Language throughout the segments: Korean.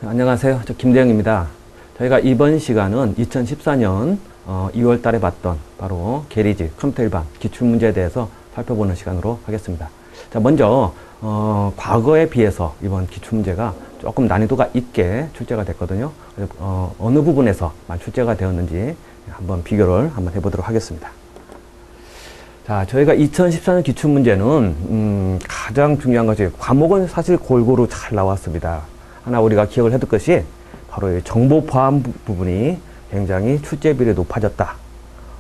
안녕하세요. 저 김대영입니다. 저희가 이번 시간은 2014년 2월 달에 봤던 바로 게리지 컴퓨터 일반 기출문제에 대해서 살펴보는 시간으로 하겠습니다. 자, 먼저 과거에 비해서 이번 기출문제가 조금 난이도가 있게 출제가 됐거든요. 그래서 어느 부분에서만 출제가 되었는지 한번 비교를 한번 해보도록 하겠습니다. 자, 저희가 2014년 기출문제는 가장 중요한 것이 과목은 사실 골고루 잘 나왔습니다. 하나 우리가 기억을 해둘 것이 바로 이 정보 포함 부분이 굉장히 출제비율이 높아졌다.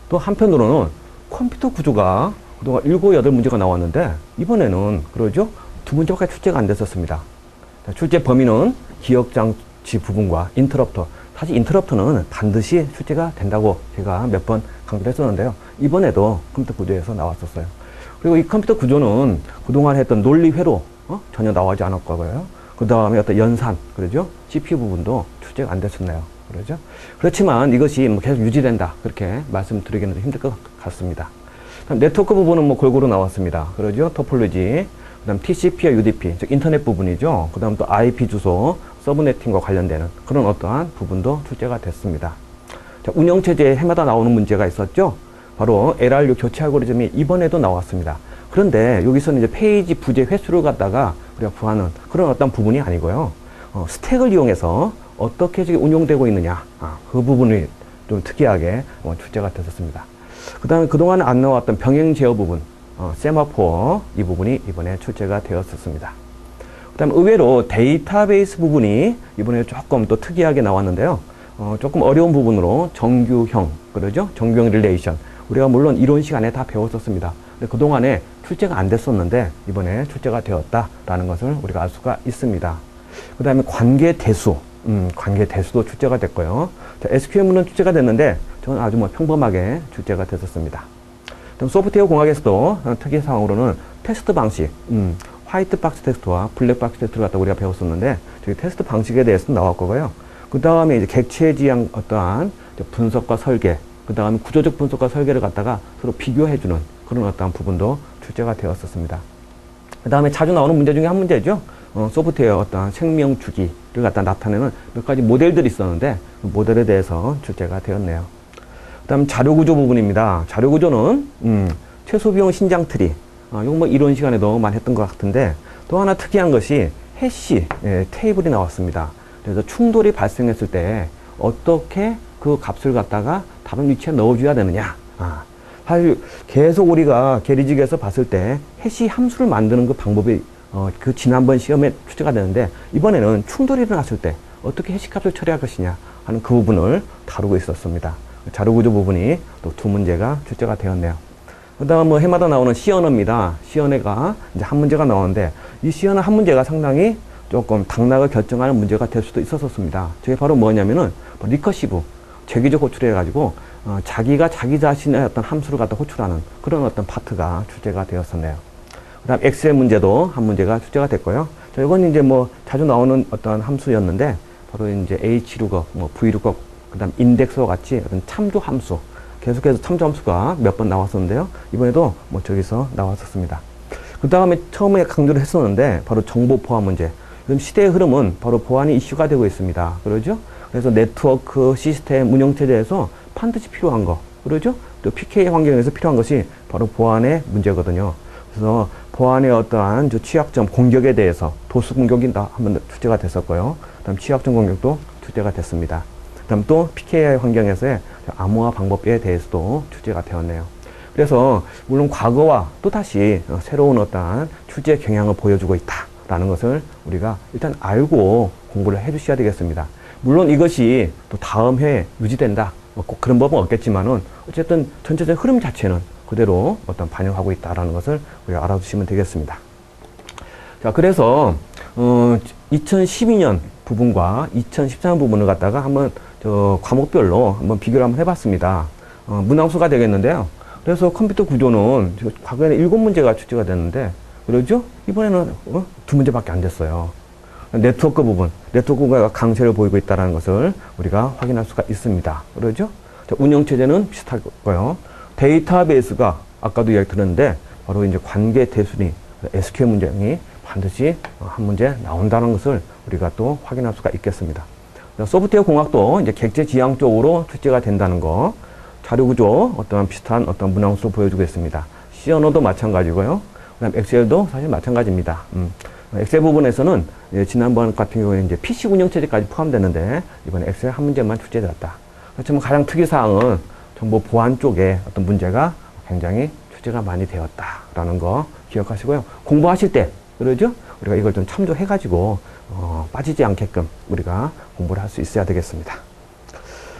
또 한편으로는 컴퓨터 구조가 그동안 7, 8문제가 나왔는데 이번에는 그러죠? 2문제밖에 출제가 안 됐었습니다. 자, 출제 범위는 기억장치 부분과 인터럽터. 사실 인터럽터는 반드시 출제가 된다고 제가 몇 번 강조를 했었는데요. 이번에도 컴퓨터 구조에서 나왔었어요. 그리고 이 컴퓨터 구조는 그동안 했던 논리회로 전혀 나오지 않았고요. 그 다음에 어떤 연산, 그러죠? CPU 부분도 출제가 안 됐었네요. 그러죠? 그렇지만 이것이 뭐 계속 유지된다. 그렇게 말씀드리기는 좀 힘들 것 같습니다. 그다음 네트워크 부분은 뭐 골고루 나왔습니다. 그러죠? 토폴로지, 그 다음 TCP와 UDP, 즉 인터넷 부분이죠. 그 다음 또 IP 주소, 서브네팅과 관련되는 그런 어떠한 부분도 출제가 됐습니다. 자, 운영체제에 해마다 나오는 문제가 있었죠? 바로 LR6 교체 알고리즘이 이번에도 나왔습니다. 그런데 여기서는 이제 페이지 부재 횟수를 갖다가 우리가 구하는 그런 어떤 부분이 아니고요. 스택을 이용해서 어떻게 지금 운용되고 있느냐. 그 부분이 좀 특이하게 출제가 됐었습니다. 그 다음에 그동안 안 나왔던 병행 제어 부분, 세마포어 이 부분이 이번에 출제가 되었었습니다. 그 다음에 의외로 데이터베이스 부분이 이번에 조금 또 특이하게 나왔는데요. 조금 어려운 부분으로 정규형, 그러죠? 정규형 릴레이션. 우리가 물론 이론 시간에 다 배웠었습니다. 근데 그동안에 출제가 안 됐었는데 이번에 출제가 되었다라는 것을 우리가 알 수가 있습니다. 그 다음에 관계 대수, 관계 대수도 출제가 됐고요. 자, SQL문은 출제가 됐는데 저는 아주 뭐 평범하게 출제가 됐었습니다. 그다음 소프트웨어 공학에서도 특이 사항으로는 테스트 방식, 화이트 박스 테스트와 블랙 박스 테스트를 갖다 우리가 배웠었는데 저기 테스트 방식에 대해서도 나올 거고요. 그 다음에 이제 객체 지향 어떠한 분석과 설계, 그 다음에 구조적 분석과 설계를 갖다가 서로 비교해주는 그런 어떠한 부분도 출제가 되었었습니다. 그 다음에 자주 나오는 문제 중에 한 문제죠. 소프트웨어 어떠한 생명 주기를 갖다 나타내는 몇 가지 모델들이 있었는데 그 모델에 대해서 출제가 되었네요. 그 다음 자료 구조 부분입니다. 자료 구조는 최소 비용 신장 트리. 이건 뭐 이론 시간에도 많이 했던 것 같은데 또 하나 특이한 것이 해시 테이블이 나왔습니다. 그래서 충돌이 발생했을 때 어떻게 그 값을 갖다가 다른 위치에 넣어줘야 되느냐. 사실 계속 우리가 게리직에서 봤을 때 해시 함수를 만드는 그 방법이 그 지난번 시험에 출제가 되는데 이번에는 충돌이 일어났을 때 어떻게 해시 값을 처리할 것이냐 하는 그 부분을 다루고 있었습니다. 자료 구조 부분이 또 2문제가 출제가 되었네요. 그 다음 뭐 해마다 나오는 시언어입니다. 시언어가 이제 한 문제가 나오는데 이 시언어 한 문제가 상당히 조금 당락을 결정하는 문제가 될 수도 있었습니다. 저게 바로 뭐냐면은 리커시브, 재기적 호출을 해가지고 자기가 자기 자신의 어떤 함수를 갖다 호출하는 그런 어떤 파트가 출제가 되었었네요. 그 다음 엑셀 문제도 한 문제가 출제가 됐고요. 자, 이건 이제 뭐 자주 나오는 어떤 함수였는데 바로 이제 H-lookup, 뭐 V-lookup, 그 다음 인덱스와 같이 어떤 참조 함수, 계속해서 참조 함수가 몇 번 나왔었는데요. 이번에도 뭐 저기서 나왔었습니다. 그 다음에 처음에 강조를 했었는데 바로 정보 포함 문제. 이건 시대의 흐름은 바로 보안이 이슈가 되고 있습니다. 그러죠? 그래서 네트워크 시스템 운영체제에서 반드시 필요한 거, 그러죠? 또 PK 환경에서 필요한 것이 바로 보안의 문제거든요. 그래서 보안의 어떠한 취약점 공격에 대해서 도수 공격이 한번 출제가 됐었고요. 그다음 취약점 공격도 출제가 됐습니다. 그다음 또 PKI 환경에서의 암호화 방법에 대해서도 출제가 되었네요. 그래서 물론 과거와 또 다시 새로운 어떠한 출제 경향을 보여주고 있다라는 것을 우리가 일단 알고 공부를 해주셔야 되겠습니다. 물론 이것이 또 다음 해에 유지된다. 꼭 그런 법은 없겠지만은 어쨌든 전체적인 흐름 자체는 그대로 어떤 반영하고 있다라는 것을 우리가 알아두시면 되겠습니다. 자, 그래서 2012년 부분과 2014년 부분을 갖다가 한번 과목별로 한번 비교를 한번 해봤습니다. 문항수가 되겠는데요. 그래서 컴퓨터 구조는 과거에는 7문제가 출제가 됐는데 그러죠? 이번에는 2문제밖에 안 됐어요. 네트워크 부분, 네트워크가 강세를 보이고 있다는 것을 우리가 확인할 수가 있습니다. 그러죠? 자, 운영체제는 비슷할 거고요. 데이터베이스가 아까도 이야기 들었는데 바로 이제 관계 대순위 SQL 문장이 반드시 한 문제 나온다는 것을 우리가 또 확인할 수가 있겠습니다. 소프트웨어 공학도 이제 객체 지향 쪽으로 출제가 된다는 거, 자료 구조 어떤 비슷한 어떤 문항수로 보여주고 있습니다. C 언어도 마찬가지고요. 그다음 엑셀도 사실 마찬가지입니다. 엑셀 부분에서는 지난번 같은 경우에 이제 PC 운영체제까지 포함되는데 이번에 엑셀 한 문제만 출제되었다. 그렇지만 가장 특이사항은 정보 보안 쪽에 어떤 문제가 굉장히 출제가 많이 되었다라는 거 기억하시고요. 공부하실 때, 그러죠? 우리가 이걸 좀 참조해가지고 빠지지 않게끔 우리가 공부를 할 수 있어야 되겠습니다.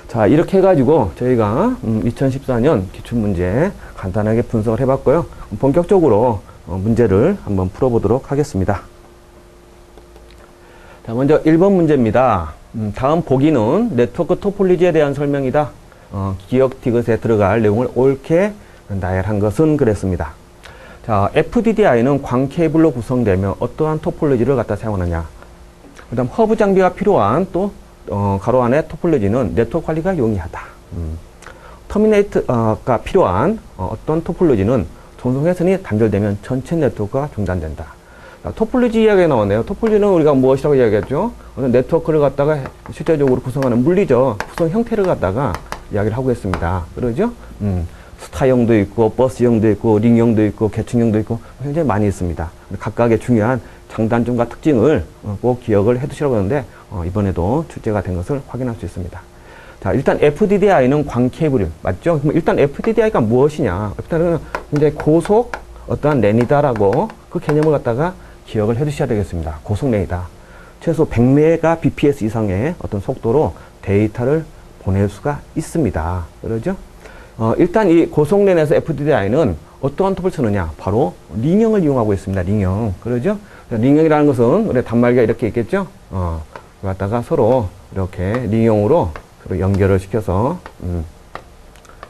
자, 이렇게 해가지고 저희가 2014년 기출문제 간단하게 분석을 해봤고요. 본격적으로 문제를 한번 풀어보도록 하겠습니다. 자, 먼저 1번 문제입니다. 다음 보기는 네트워크 토폴로지에 대한 설명이다. 기억 디귿에 들어갈 내용을 옳게 나열한 것은 그랬습니다. 자, FDDI는 광 케이블로 구성되며 어떠한 토폴로지를 갖다 사용하느냐. 그 다음 허브 장비가 필요한 또 가로 안의 토폴로지는 네트워크 관리가 용이하다. 터미네이트가 필요한 어떤 토폴로지는 전송회선이 단절되면 전체 네트워크가 중단된다. 자, 토폴로지 이야기가 나오네요. 토폴로지는 우리가 무엇이라고 이야기했죠? 어떤 네트워크를 갖다가 실제적으로 구성하는 물리적 구성 형태를 갖다가 이야기를 하고 있습니다. 그러죠? 스타형도 있고, 버스형도 있고, 링형도 있고, 계층형도 있고, 굉장히 많이 있습니다. 각각의 중요한 장단점과 특징을 꼭 기억을 해 두시라고 하는데, 이번에도 출제가 된 것을 확인할 수 있습니다. 자, 일단 FDDI는 광 케이블, 맞죠? 그럼 일단 FDDI가 무엇이냐? 일단은 굉장히 고속 어떠한 랜이다라고 그 개념을 갖다가 기억을 해 두셔야 되겠습니다. 고속 랜이다. 최소 100mbps 이상의 어떤 속도로 데이터를 보낼 수가 있습니다. 그러죠? 일단 이 고속랜에서 FDDI는 어떠한 톱을 쓰느냐? 바로 링형을 이용하고 있습니다. 링형. 그러죠? 링형이라는 것은 우리 단말기가 이렇게 있겠죠? 갖다가 서로 이렇게 링형으로 서로 연결을 시켜서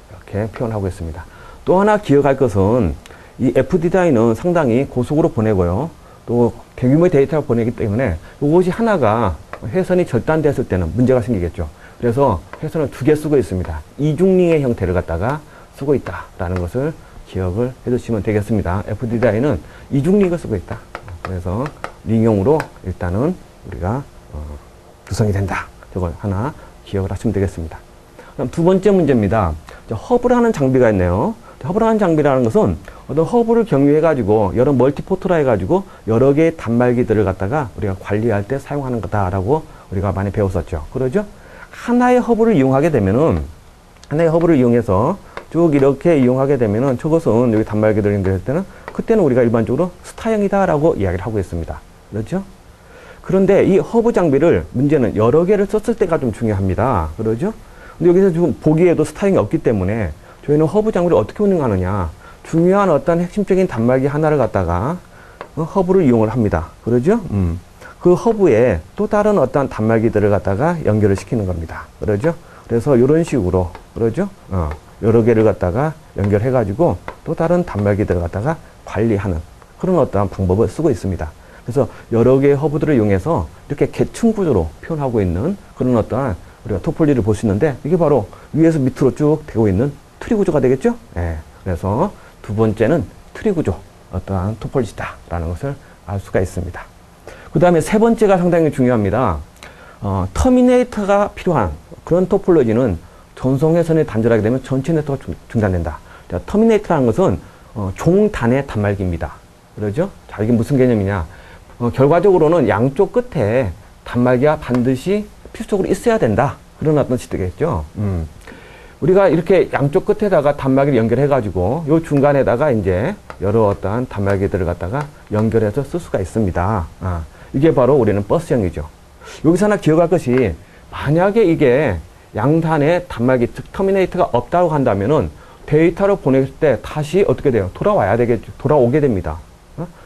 이렇게 표현하고 있습니다. 또 하나 기억할 것은 이 FDDI는 상당히 고속으로 보내고요. 또 대규모의 데이터를 보내기 때문에 이것이 하나가 회선이 절단됐을 때는 문제가 생기겠죠. 그래서 회선을 2개 쓰고 있습니다. 이중링의 형태를 갖다가 쓰고 있다라는 것을 기억을 해두시면 되겠습니다. FDDI는 이중링을 쓰고 있다. 그래서 링형으로 일단은 우리가 구성이 된다. 저걸 하나 기억을 하시면 되겠습니다. 그럼 두 번째 문제입니다. 허브라는 장비가 있네요. 허브라는 장비라는 것은 어떤 허브를 경유해가지고 여러 멀티포트라 해가지고 여러 개의 단말기들을 갖다가 우리가 관리할 때 사용하는 거다라고 우리가 많이 배웠었죠. 그러죠? 하나의 허브를 이용하게 되면은, 하나의 허브를 이용해서 쭉 이렇게 이용하게 되면은 저것은 여기 단말기들 연결할 때는 그때는 우리가 일반적으로 스타형이다라고 이야기를 하고 있습니다. 그렇죠? 그런데 이 허브 장비를 문제는 여러 개를 썼을 때가 좀 중요합니다. 그러죠? 근데 여기서 지금 보기에도 스타형이 없기 때문에 저희는 허브 장비를 어떻게 운영하느냐. 중요한 어떤 핵심적인 단말기 하나를 갖다가 허브를 이용을 합니다. 그러죠? 그 허브에 또 다른 어떤 단말기들을 갖다가 연결을 시키는 겁니다. 그러죠? 그래서 이런 식으로, 그러죠? 여러 개를 갖다가 연결해가지고 또 다른 단말기들을 갖다가 관리하는 그런 어떠한 방법을 쓰고 있습니다. 그래서 여러 개의 허브들을 이용해서 이렇게 계층 구조로 표현하고 있는 그런 어떠한 우리가 토폴리를 볼 수 있는데 이게 바로 위에서 밑으로 쭉 되고 있는 트리 구조가 되겠죠? 예. 그래서 두 번째는 트리 구조, 어떠한 토폴리지다라는 것을 알 수가 있습니다. 그 다음에 세 번째가 상당히 중요합니다. 터미네이터가 필요한 그런 토폴로지는 전송회선이 단절하게 되면 전체 네트워크가 중단된다. 자, 터미네이터라는 것은 종단의 단말기입니다. 그러죠? 자, 이게 무슨 개념이냐? 결과적으로는 양쪽 끝에 단말기가 반드시 필수적으로 있어야 된다. 그런 어떤 뜻이 되겠죠. 우리가 이렇게 양쪽 끝에다가 단말기를 연결해가지고 요 중간에다가 이제 여러 어떠한 단말기들을 갖다가 연결해서 쓸 수가 있습니다. 이게 바로 우리는 버스형이죠. 여기서 하나 기억할 것이 만약에 이게 양단에 단말기, 즉 터미네이터가 없다고 한다면은 데이터를 보낼 때 다시 어떻게 돼요? 돌아와야 되겠죠. 돌아오게 됩니다.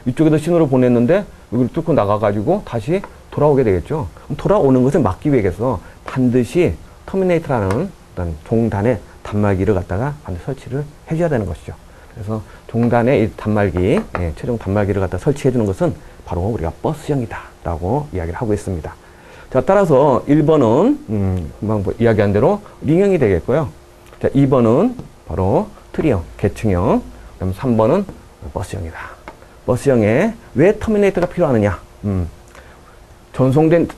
이쪽에도 신호를 보냈는데 여기를 뚫고 나가가지고 다시 돌아오게 되겠죠. 돌아오는 것을 막기 위해서 반드시 터미네이터라는 어떤 종단의 단말기를 갖다가 반드시 설치를 해줘야 되는 것이죠. 그래서 종단의 이 단말기, 최종 단말기를 갖다 설치해 주는 것은 바로 우리가 버스형이다 라고 이야기를 하고 있습니다. 자, 따라서 1번은 금방 이야기한 대로 링형이 되겠고요. 자, 2번은 바로 트리형, 계층형, 그다음 3번은 버스형이다. 버스형에 왜 터미네이터가 필요하느냐? 전송된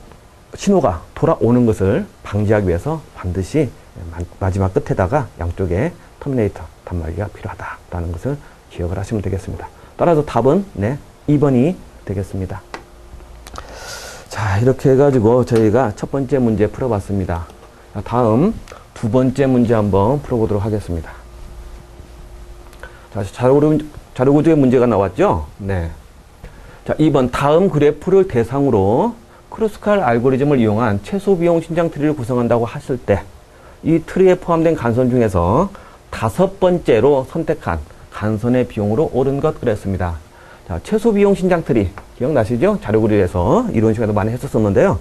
신호가 돌아오는 것을 방지하기 위해서 반드시 마지막 끝에다가 양쪽에 터미네이터 단말기가 필요하다라는 것을 기억을 하시면 되겠습니다. 따라서 답은 2번이 되겠습니다. 자, 이렇게 해가지고 저희가 첫 번째 문제 풀어봤습니다. 다음 두 번째 문제 한번 풀어보도록 하겠습니다. 자, 자료 구조의 문제가 나왔죠? 네. 자, 2번 다음 그래프를 대상으로 크루스칼 알고리즘을 이용한 최소 비용 신장 트리를 구성한다고 했을 때 이 트리에 포함된 간선 중에서 다섯 번째로 선택한 간선의 비용으로 옳은 것 그랬습니다. 자, 최소 비용 신장 트리 기억나시죠? 자료 구조에서 이론 시간도 많이 했었었는데요.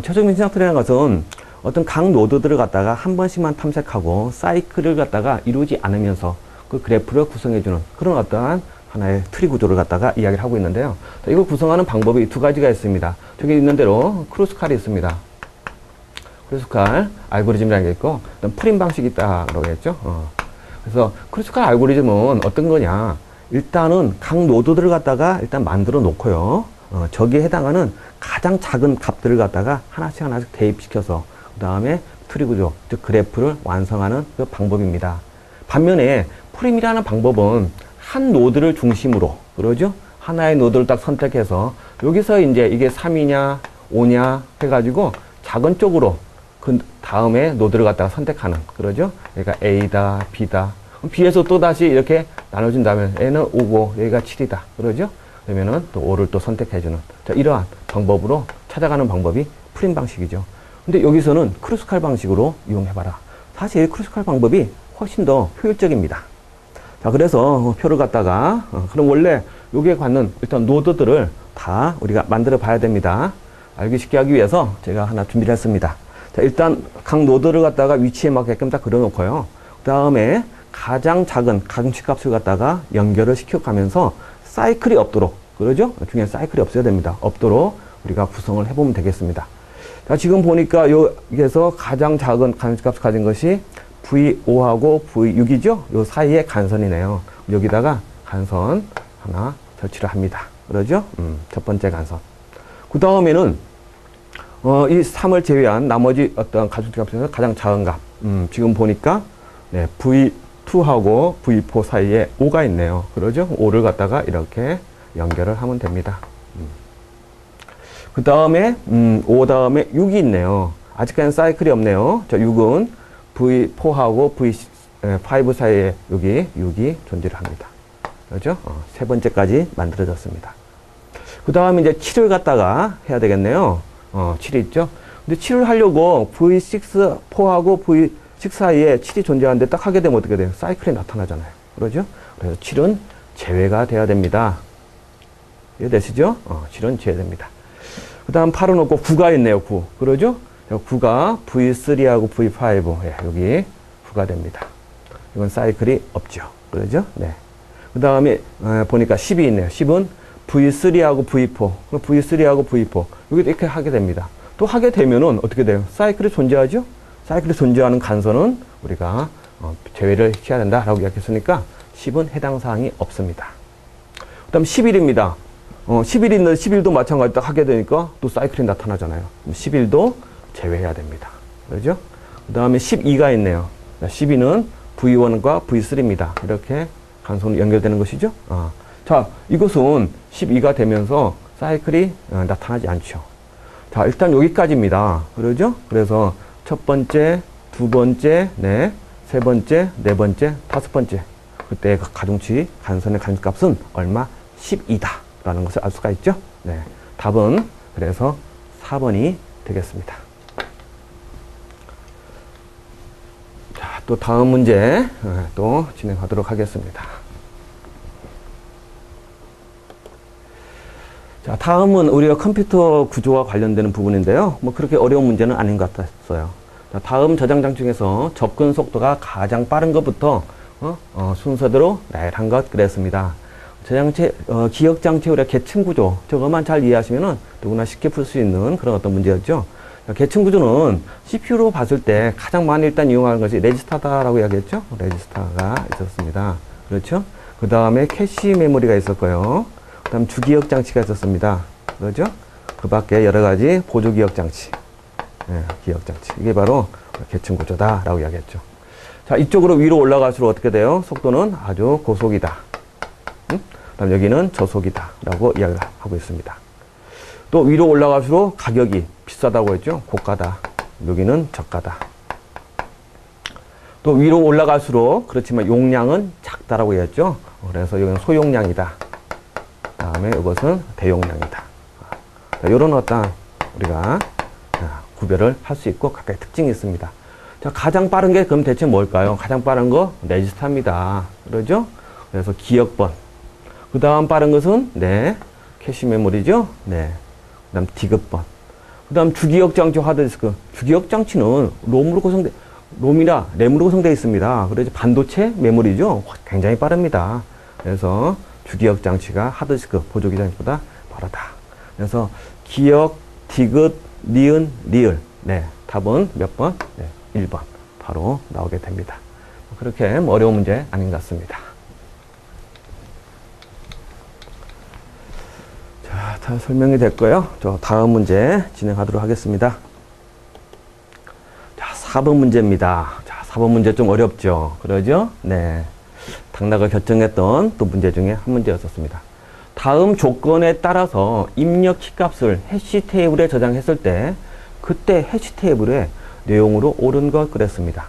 최소 비용 신장 트리라는 것은 어떤 각 노드들을 갖다가 한 번씩만 탐색하고 사이클을 갖다가 이루지 않으면서 그 그래프를 구성해주는 그런 어떠한 하나의 트리 구조를 갖다가 이야기를 하고 있는데요. 자, 이걸 구성하는 방법이 두 가지가 있습니다. 저기 있는 대로 크루스칼이 있습니다. 크루스칼 알고리즘이라는 게 있고, 일단 프림 방식이 있다고 했죠. 그래서 크루스칼 알고리즘은 어떤 거냐. 일단은 각 노드들을 갖다가 일단 만들어 놓고요. 저기에 해당하는 가장 작은 값들을 갖다가 하나씩 대입시켜서 그 다음에 트리 구조, 즉 그래프를 완성하는 그 방법입니다. 반면에 프림이라는 방법은 한 노드를 중심으로, 그러죠? 하나의 노드를 딱 선택해서 여기서 이제 이게 3이냐 5냐 해가지고 작은 쪽으로 그 다음에 노드를 갖다가 선택하는, 그러죠? 그러니까 A다, B다. B에서 또 다시 이렇게 나눠준다면 A는 5고 여기가 7이다. 그러죠? 그러면은 또 5를 또 선택해주는. 자, 이러한 방법으로 찾아가는 방법이 프림 방식이죠. 근데 여기서는 크루스칼 방식으로 이용해봐라. 사실 크루스칼 방법이 훨씬 더 효율적입니다. 자, 그래서 표를 갖다가, 그럼 원래 여기에 갖는 일단 노드들을 다 우리가 만들어 봐야 됩니다. 알기 쉽게 하기 위해서 제가 하나 준비를 했습니다. 자, 일단 각 노드를 갖다가 위치에 맞게끔 딱 그려놓고요. 그 다음에 가장 작은 가중치값을 갖다가 연결을 시켜가면서 사이클이 없도록, 그러죠? 중요한 사이클이 없어야 됩니다. 없도록 우리가 구성을 해보면 되겠습니다. 자, 지금 보니까 여기에서 가장 작은 가중치값을 가진 것이 V5하고 V6이죠? 요 사이에 간선이네요. 여기다가 간선 하나 설치를 합니다. 그러죠? 첫 번째 간선. 그 다음에는 이 3을 제외한 나머지 어떤 가중치값에서 가장 작은 값. 지금 보니까 V2하고 V4 사이에 5가 있네요. 그러죠? 5를 갖다가 이렇게 연결을 하면 됩니다. 그 다음에 5 다음에 6이 있네요. 아직까지는 사이클이 없네요. 자, 6은 V4하고 V5 사이에 여기 6이 존재를 합니다. 그렇죠? 세 번째까지 만들어졌습니다. 그 다음에 이제 7을 갖다가 해야 되겠네요. 7이 있죠? 근데 7을 하려고 V6, 4하고 V6 사이에 7이 존재하는데 딱 하게 되면 어떻게 돼요? 사이클이 나타나잖아요. 그러죠? 그래서 7은 제외가 돼야 됩니다. 이해되시죠? 7은 제외됩니다. 그 다음 8은 없고 9가 있네요. 9. 그러죠? 9가 V3하고 V5. 예, 여기 9가 됩니다. 이건 사이클이 없죠. 그러죠? 네. 그 다음에 보니까 10이 있네요. 10은 V3하고 V4. V3하고 V4. 여기 이렇게 하게 됩니다. 또 하게 되면은 어떻게 돼요? 사이클이 존재하죠? 사이클이 존재하는 간선은 우리가 제외를 시켜야 된다라고 이야기했으니까 10은 해당 사항이 없습니다. 그 다음 11입니다. 11이 있는데 11도 마찬가지 딱 하게 되니까 또 사이클이 나타나잖아요. 11도 제외해야 됩니다. 그렇죠? 그 다음에 12가 있네요. 12는 V1과 V3입니다. 이렇게 간선으로 연결되는 것이죠. 자, 이것은 12가 되면서 사이클이 나타나지 않죠. 자, 일단 여기까지입니다. 그러죠? 그래서 첫 번째, 두 번째, 세 번째, 네 번째, 다섯 번째. 그때 가중치, 간선의 가중값은 얼마? 12다. 라는 것을 알 수가 있죠. 네. 답은 그래서 4번이 되겠습니다. 자, 또 다음 문제 또 진행하도록 하겠습니다. 자, 다음은 우리가 컴퓨터 구조와 관련되는 부분인데요. 뭐 그렇게 어려운 문제는 아닌 것 같았어요. 자, 다음 저장장 중에서 접근 속도가 가장 빠른 것부터 순서대로 나열한 것 그랬습니다. 저장체, 기억장치 우리가 계층 구조, 저것만 잘 이해하시면은 누구나 쉽게 풀 수 있는 그런 어떤 문제였죠. 계층 구조는 CPU로 봤을 때 가장 많이 일단 이용하는 것이 레지스터다라고 이야기했죠. 레지스터가 있었습니다. 그렇죠? 그 다음에 캐시 메모리가 있었고요. 그 다음 주기억 장치가 있었습니다. 그러죠? 그 밖에 여러 가지 보조 기억 장치. 예, 기억 장치. 이게 바로 계층 구조다라고 이야기했죠. 자, 이쪽으로 위로 올라갈수록 어떻게 돼요? 속도는 아주 고속이다. 그 다음 여기는 저속이다라고 이야기를 하고 있습니다. 또 위로 올라갈수록 가격이 비싸다고 했죠? 고가다. 여기는 저가다. 또 위로 올라갈수록 그렇지만 용량은 작다라고 했죠? 그래서 여기는 소용량이다. 다음에 이것은 대용량이다. 이런 어떤 우리가 구별을 할 수 있고 각각의 특징이 있습니다. 자, 가장 빠른 게 그럼 대체 뭘까요? 가장 빠른 거 레지스타입니다. 그러죠? 그래서 기억번. 그 다음 빠른 것은 네, 캐시 메모리죠? 네. 그 다음 디귿번. 그 다음 주기억 장치 하드디스크. 주기억 장치는 롬이나 램으로 구성되어 있습니다. 그래서 반도체 메모리죠? 굉장히 빠릅니다. 그래서 주기억 장치가 하드디스크 보조기 장치보다 빠르다. 그래서 기억, 디귿, 니은, 리을. 네. 답은 몇 번? 네. 1번. 바로 나오게 됩니다. 그렇게 어려운 문제 아닌 것 같습니다. 자, 다 설명이 됐고요. 저 다음 문제 진행하도록 하겠습니다. 자, 4번 문제입니다. 자, 4번 문제 좀 어렵죠? 그러죠? 네. 당락을 결정했던 또 문제 중에 한 문제였었습니다. 다음 조건에 따라서 입력 키값을 해시 테이블에 저장했을 때 그때 해시 테이블에 내용으로 옳은 것 그랬습니다.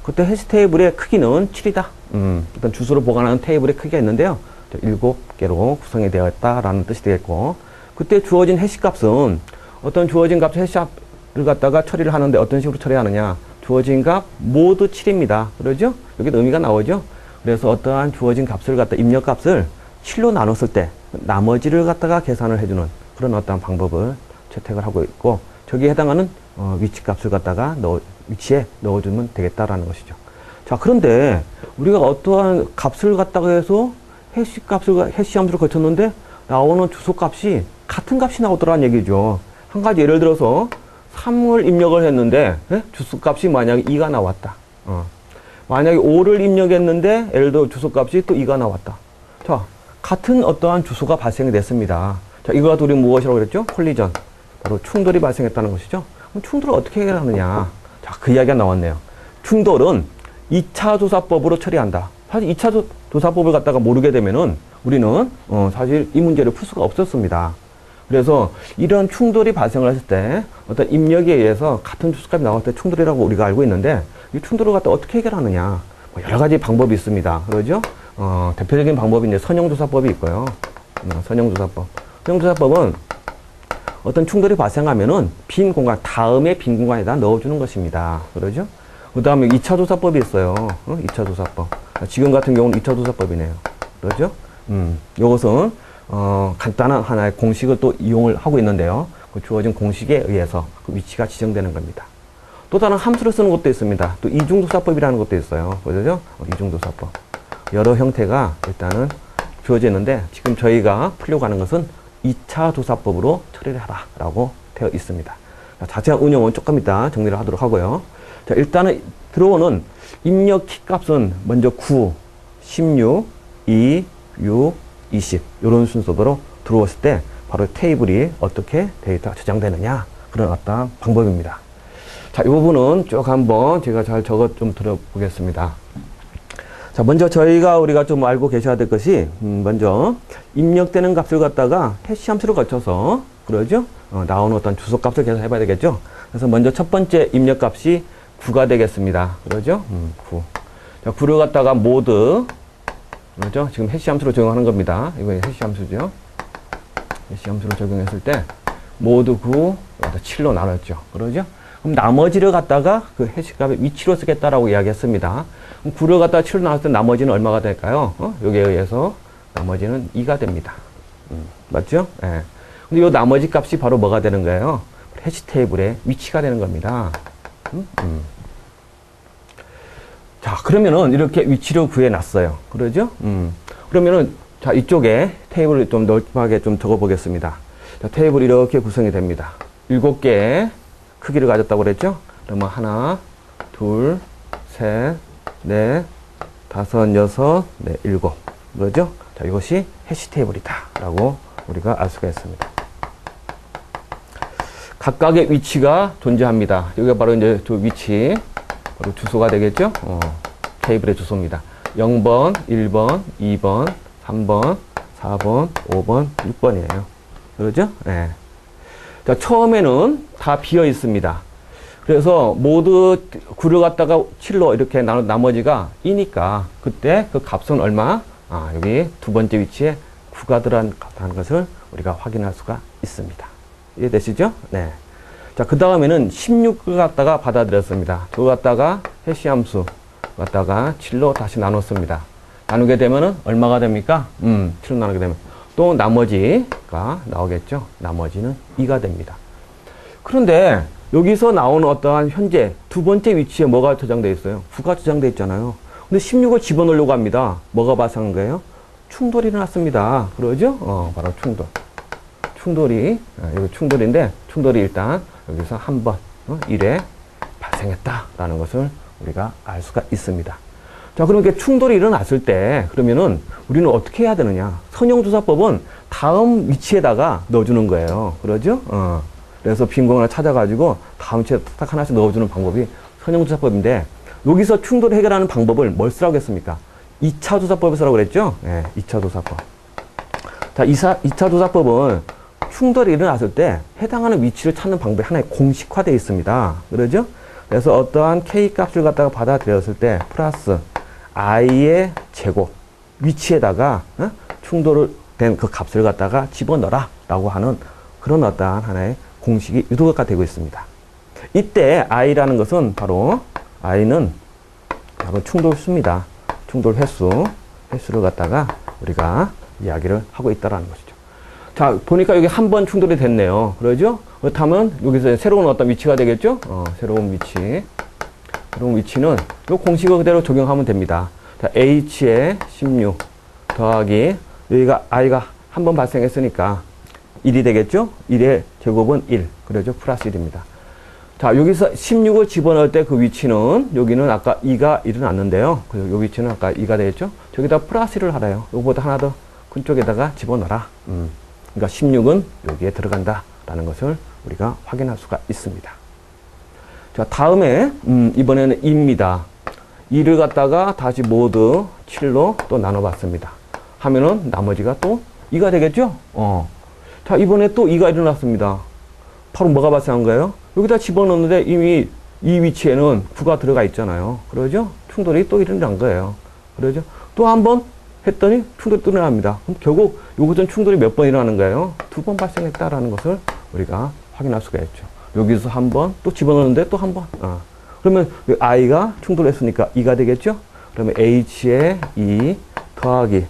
그때 해시 테이블의 크기는 7이다. 일단 주소를 보관하는 테이블의 크기가 있는데요. 7개로 구성이 되어 있다라는 뜻이 되겠고, 그때 주어진 해시 값은 어떤 주어진 값 해시를 갖다가 처리를 하는데 어떤 식으로 처리하느냐. 주어진 값 모두 7입니다. 그러죠? 여기도 의미가 나오죠? 그래서 어떠한 주어진 값을 갖다 입력 값을 7로 나눴을 때 나머지를 갖다가 계산을 해주는 그런 어떤 방법을 채택을 하고 있고, 저기에 해당하는 위치 값을 갖다가 위치에 넣어주면 되겠다라는 것이죠. 자, 그런데 우리가 어떠한 값을 갖다가 해서 해시 함수를 거쳤는데 나오는 주소 값이 같은 값이 나오더라는 얘기죠. 한 가지 예를 들어서 3을 입력을 했는데 주소 값이 만약에 2가 나왔다. 만약에 5를 입력했는데 예를 들어 주소 값이 또 2가 나왔다. 자, 같은 어떠한 주소가 발생이 됐습니다. 자, 이거가 우리 무엇이라고 그랬죠? 콜리전. 바로 충돌이 발생했다는 것이죠. 그럼 충돌을 어떻게 해결하느냐? 자, 그 이야기가 나왔네요. 충돌은 2차 조사법으로 처리한다. 사실 2차 조사법을 갖다가 모르게 되면은 우리는 사실 이 문제를 풀 수가 없었습니다. 그래서 이런 충돌이 발생을 했을 때 어떤 입력에 의해서 같은 주소값이 나올 때 충돌이라고 우리가 알고 있는데 이 충돌을 갖다 어떻게 해결하느냐? 여러 가지 방법이 있습니다. 그러죠? 대표적인 방법이 이제 선형조사법이 있고요. 선형조사법. 선형조사법은 어떤 충돌이 발생하면은 빈 공간, 다음에 빈 공간에다 넣어주는 것입니다. 그러죠? 그 다음에 2차 조사법이 있어요. 2차 조사법. 지금 같은 경우는 2차 조사법이네요. 그러죠? 요것은, 간단한 하나의 공식을 또 이용을 하고 있는데요. 그 주어진 공식에 의해서 그 위치가 지정되는 겁니다. 또 다른 함수를 쓰는 것도 있습니다. 또 이중조사법이라는 것도 있어요. 그죠? 이중조사법. 여러 형태가 일단은 주어져 있는데 지금 저희가 풀려고 하는 것은 2차 조사법으로 처리를 하라라고 되어 있습니다. 자세한 운영은 조금 이따 정리를 하도록 하고요. 자, 일단은 들어오는 입력 키 값은 먼저 9, 16, 2, 6, 20 이런 순서대로 들어왔을 때 바로 테이블이 어떻게 데이터가 저장되느냐 그런 어떤 방법입니다. 자, 이 부분은 쭉 한번 제가 잘 적어 좀 들어보겠습니다. 자, 먼저 우리가 좀 알고 계셔야 될 것이, 먼저, 입력되는 값을 갖다가 해시 함수를 거쳐서, 그러죠? 나오는 어떤 주소 값을 계산해 봐야 되겠죠? 그래서 먼저 첫 번째 입력 값이 9가 되겠습니다. 그러죠? 9. 자, 9를 갖다가 모드, 그렇죠? 지금 해시 함수로 적용하는 겁니다. 이거 해시 함수죠? 해시 함수로 적용했을 때, 모드 9, 7로 나눴죠. 그러죠? 그럼 나머지를 갖다가 그 해시 값의 위치로 쓰겠다라고 이야기했습니다. 그럼 9를 갖다가 7로 나눴을 때 나머지는 얼마가 될까요? 여기에 의해서 나머지는 2가 됩니다. 맞죠? 예. 근데 이 나머지 값이 바로 뭐가 되는 거예요? 해시 테이블의 위치가 되는 겁니다. 자, 그러면은 이렇게 위치를 구해놨어요. 그러죠? 그러면은, 자, 이쪽에 테이블을 좀 넓게 좀 적어 보겠습니다. 자, 테이블이 이렇게 구성이 됩니다. 7개의 크기를 가졌다고 그랬죠? 그러면 하나, 둘, 셋, 넷, 다섯, 여섯, 네, 일곱. 그러죠? 자, 이것이 해시 테이블이다 라고 우리가 알 수가 있습니다. 각각의 위치가 존재합니다. 여기가 바로 이제 저 위치, 바로 주소가 되겠죠? 테이블의 주소입니다. 0번, 1번, 2번, 3번, 4번, 5번, 6번이에요. 그러죠? 네. 자, 처음에는 다 비어 있습니다. 그래서 모두 9를 갖다가 7로 이렇게 나머지가 2니까 그때 그 값은 얼마? 여기 두 번째 위치에 9가 들어간다는 것을 우리가 확인할 수가 있습니다. 이해되시죠? 네. 자, 그 다음에는 16을 갖다가 받아들였습니다. 그거 갖다가 해시 함수 갖다가 7로 다시 나눴습니다. 나누게 되면은 얼마가 됩니까? 7로 나누게 되면 또 나머지가 나오겠죠? 나머지는 2가 됩니다. 그런데 여기서 나오는 어떠한 현재 두 번째 위치에 뭐가 저장되어 있어요? 9가 저장되어 있잖아요. 근데 16을 집어넣으려고 합니다. 뭐가 발생한 거예요? 충돌이 일어났습니다. 그러죠? 바로 충돌. 충돌이, 여기 충돌인데, 충돌이 일단 여기서 한번 1에 발생했다라는 것을 우리가 알 수가 있습니다. 자, 그럼 이렇게 충돌이 일어났을 때, 그러면은 우리는 어떻게 해야 되느냐? 선형조사법은 다음 위치에다가 넣어주는 거예요. 그러죠? 그래서 빈 공간을 찾아가지고 다음 위치에 딱 하나씩 넣어주는 방법이 선형조사법인데, 여기서 충돌을 해결하는 방법을 뭘 쓰라고 했습니까? 2차 조사법을 쓰라고 그랬죠? 네, 2차 조사법. 자, 2차 조사법은 충돌이 일어났을 때 해당하는 위치를 찾는 방법이 하나의 공식화되어 있습니다. 그러죠? 그래서 어떠한 K 값을 갖다가 받아들였을 때 플러스 i의 제곱 위치에다가 충돌을 된 그 값을 갖다가 집어넣어라 라고 하는 그런 어떠한 하나의 공식이 유도가 되고 있습니다. 이때 i라는 것은 바로 i는 바로 충돌수입니다. 충돌 횟수를 갖다가 우리가 이야기를 하고 있다라는 것이죠. 자, 보니까 여기 한 번 충돌이 됐네요. 그러죠? 그렇다면 여기서 새로운 어떤 위치가 되겠죠? 새로운 위치. 새로운 위치는 이 공식을 그대로 적용하면 됩니다. 자, h에 16 더하기 여기가 i가 한 번 발생했으니까 1이 되겠죠? 1의 제곱은 1. 그러죠? 플러스 1입니다. 자, 여기서 16을 집어넣을 때 그 위치는 여기는 아까 2가 일어났는데요. 그 위치는 아까 2가 되겠죠? 저기다 플러스 1을 하래요. 요거보다 하나 더 큰 쪽에다가 집어넣어라. 그러니까 16은 여기에 들어간다라는 것을 우리가 확인할 수가 있습니다. 자, 다음에 이번에는 2입니다. 2를 갖다가 다시 모두 7로 또 나눠봤습니다. 하면은 나머지가 또 2가 되겠죠? 자, 이번에 또 2가 일어났습니다. 바로 뭐가 발생한 거예요? 여기다 집어넣는데 이미 이 위치에는 9가 들어가 있잖아요. 그러죠? 충돌이 또 일어난 거예요. 그러죠? 또 한 번 했더니 충돌이 또 일어납니다. 그럼 결국 요것은 충돌이 몇 번 일어나는 거예요? 2번 발생했다라는 것을 우리가 확인할 수가 있죠. 여기서 한 번, 또 집어넣는데 또 한 번. 그러면 i가 충돌했으니까 2가 되겠죠? 그러면 h의 2 더하기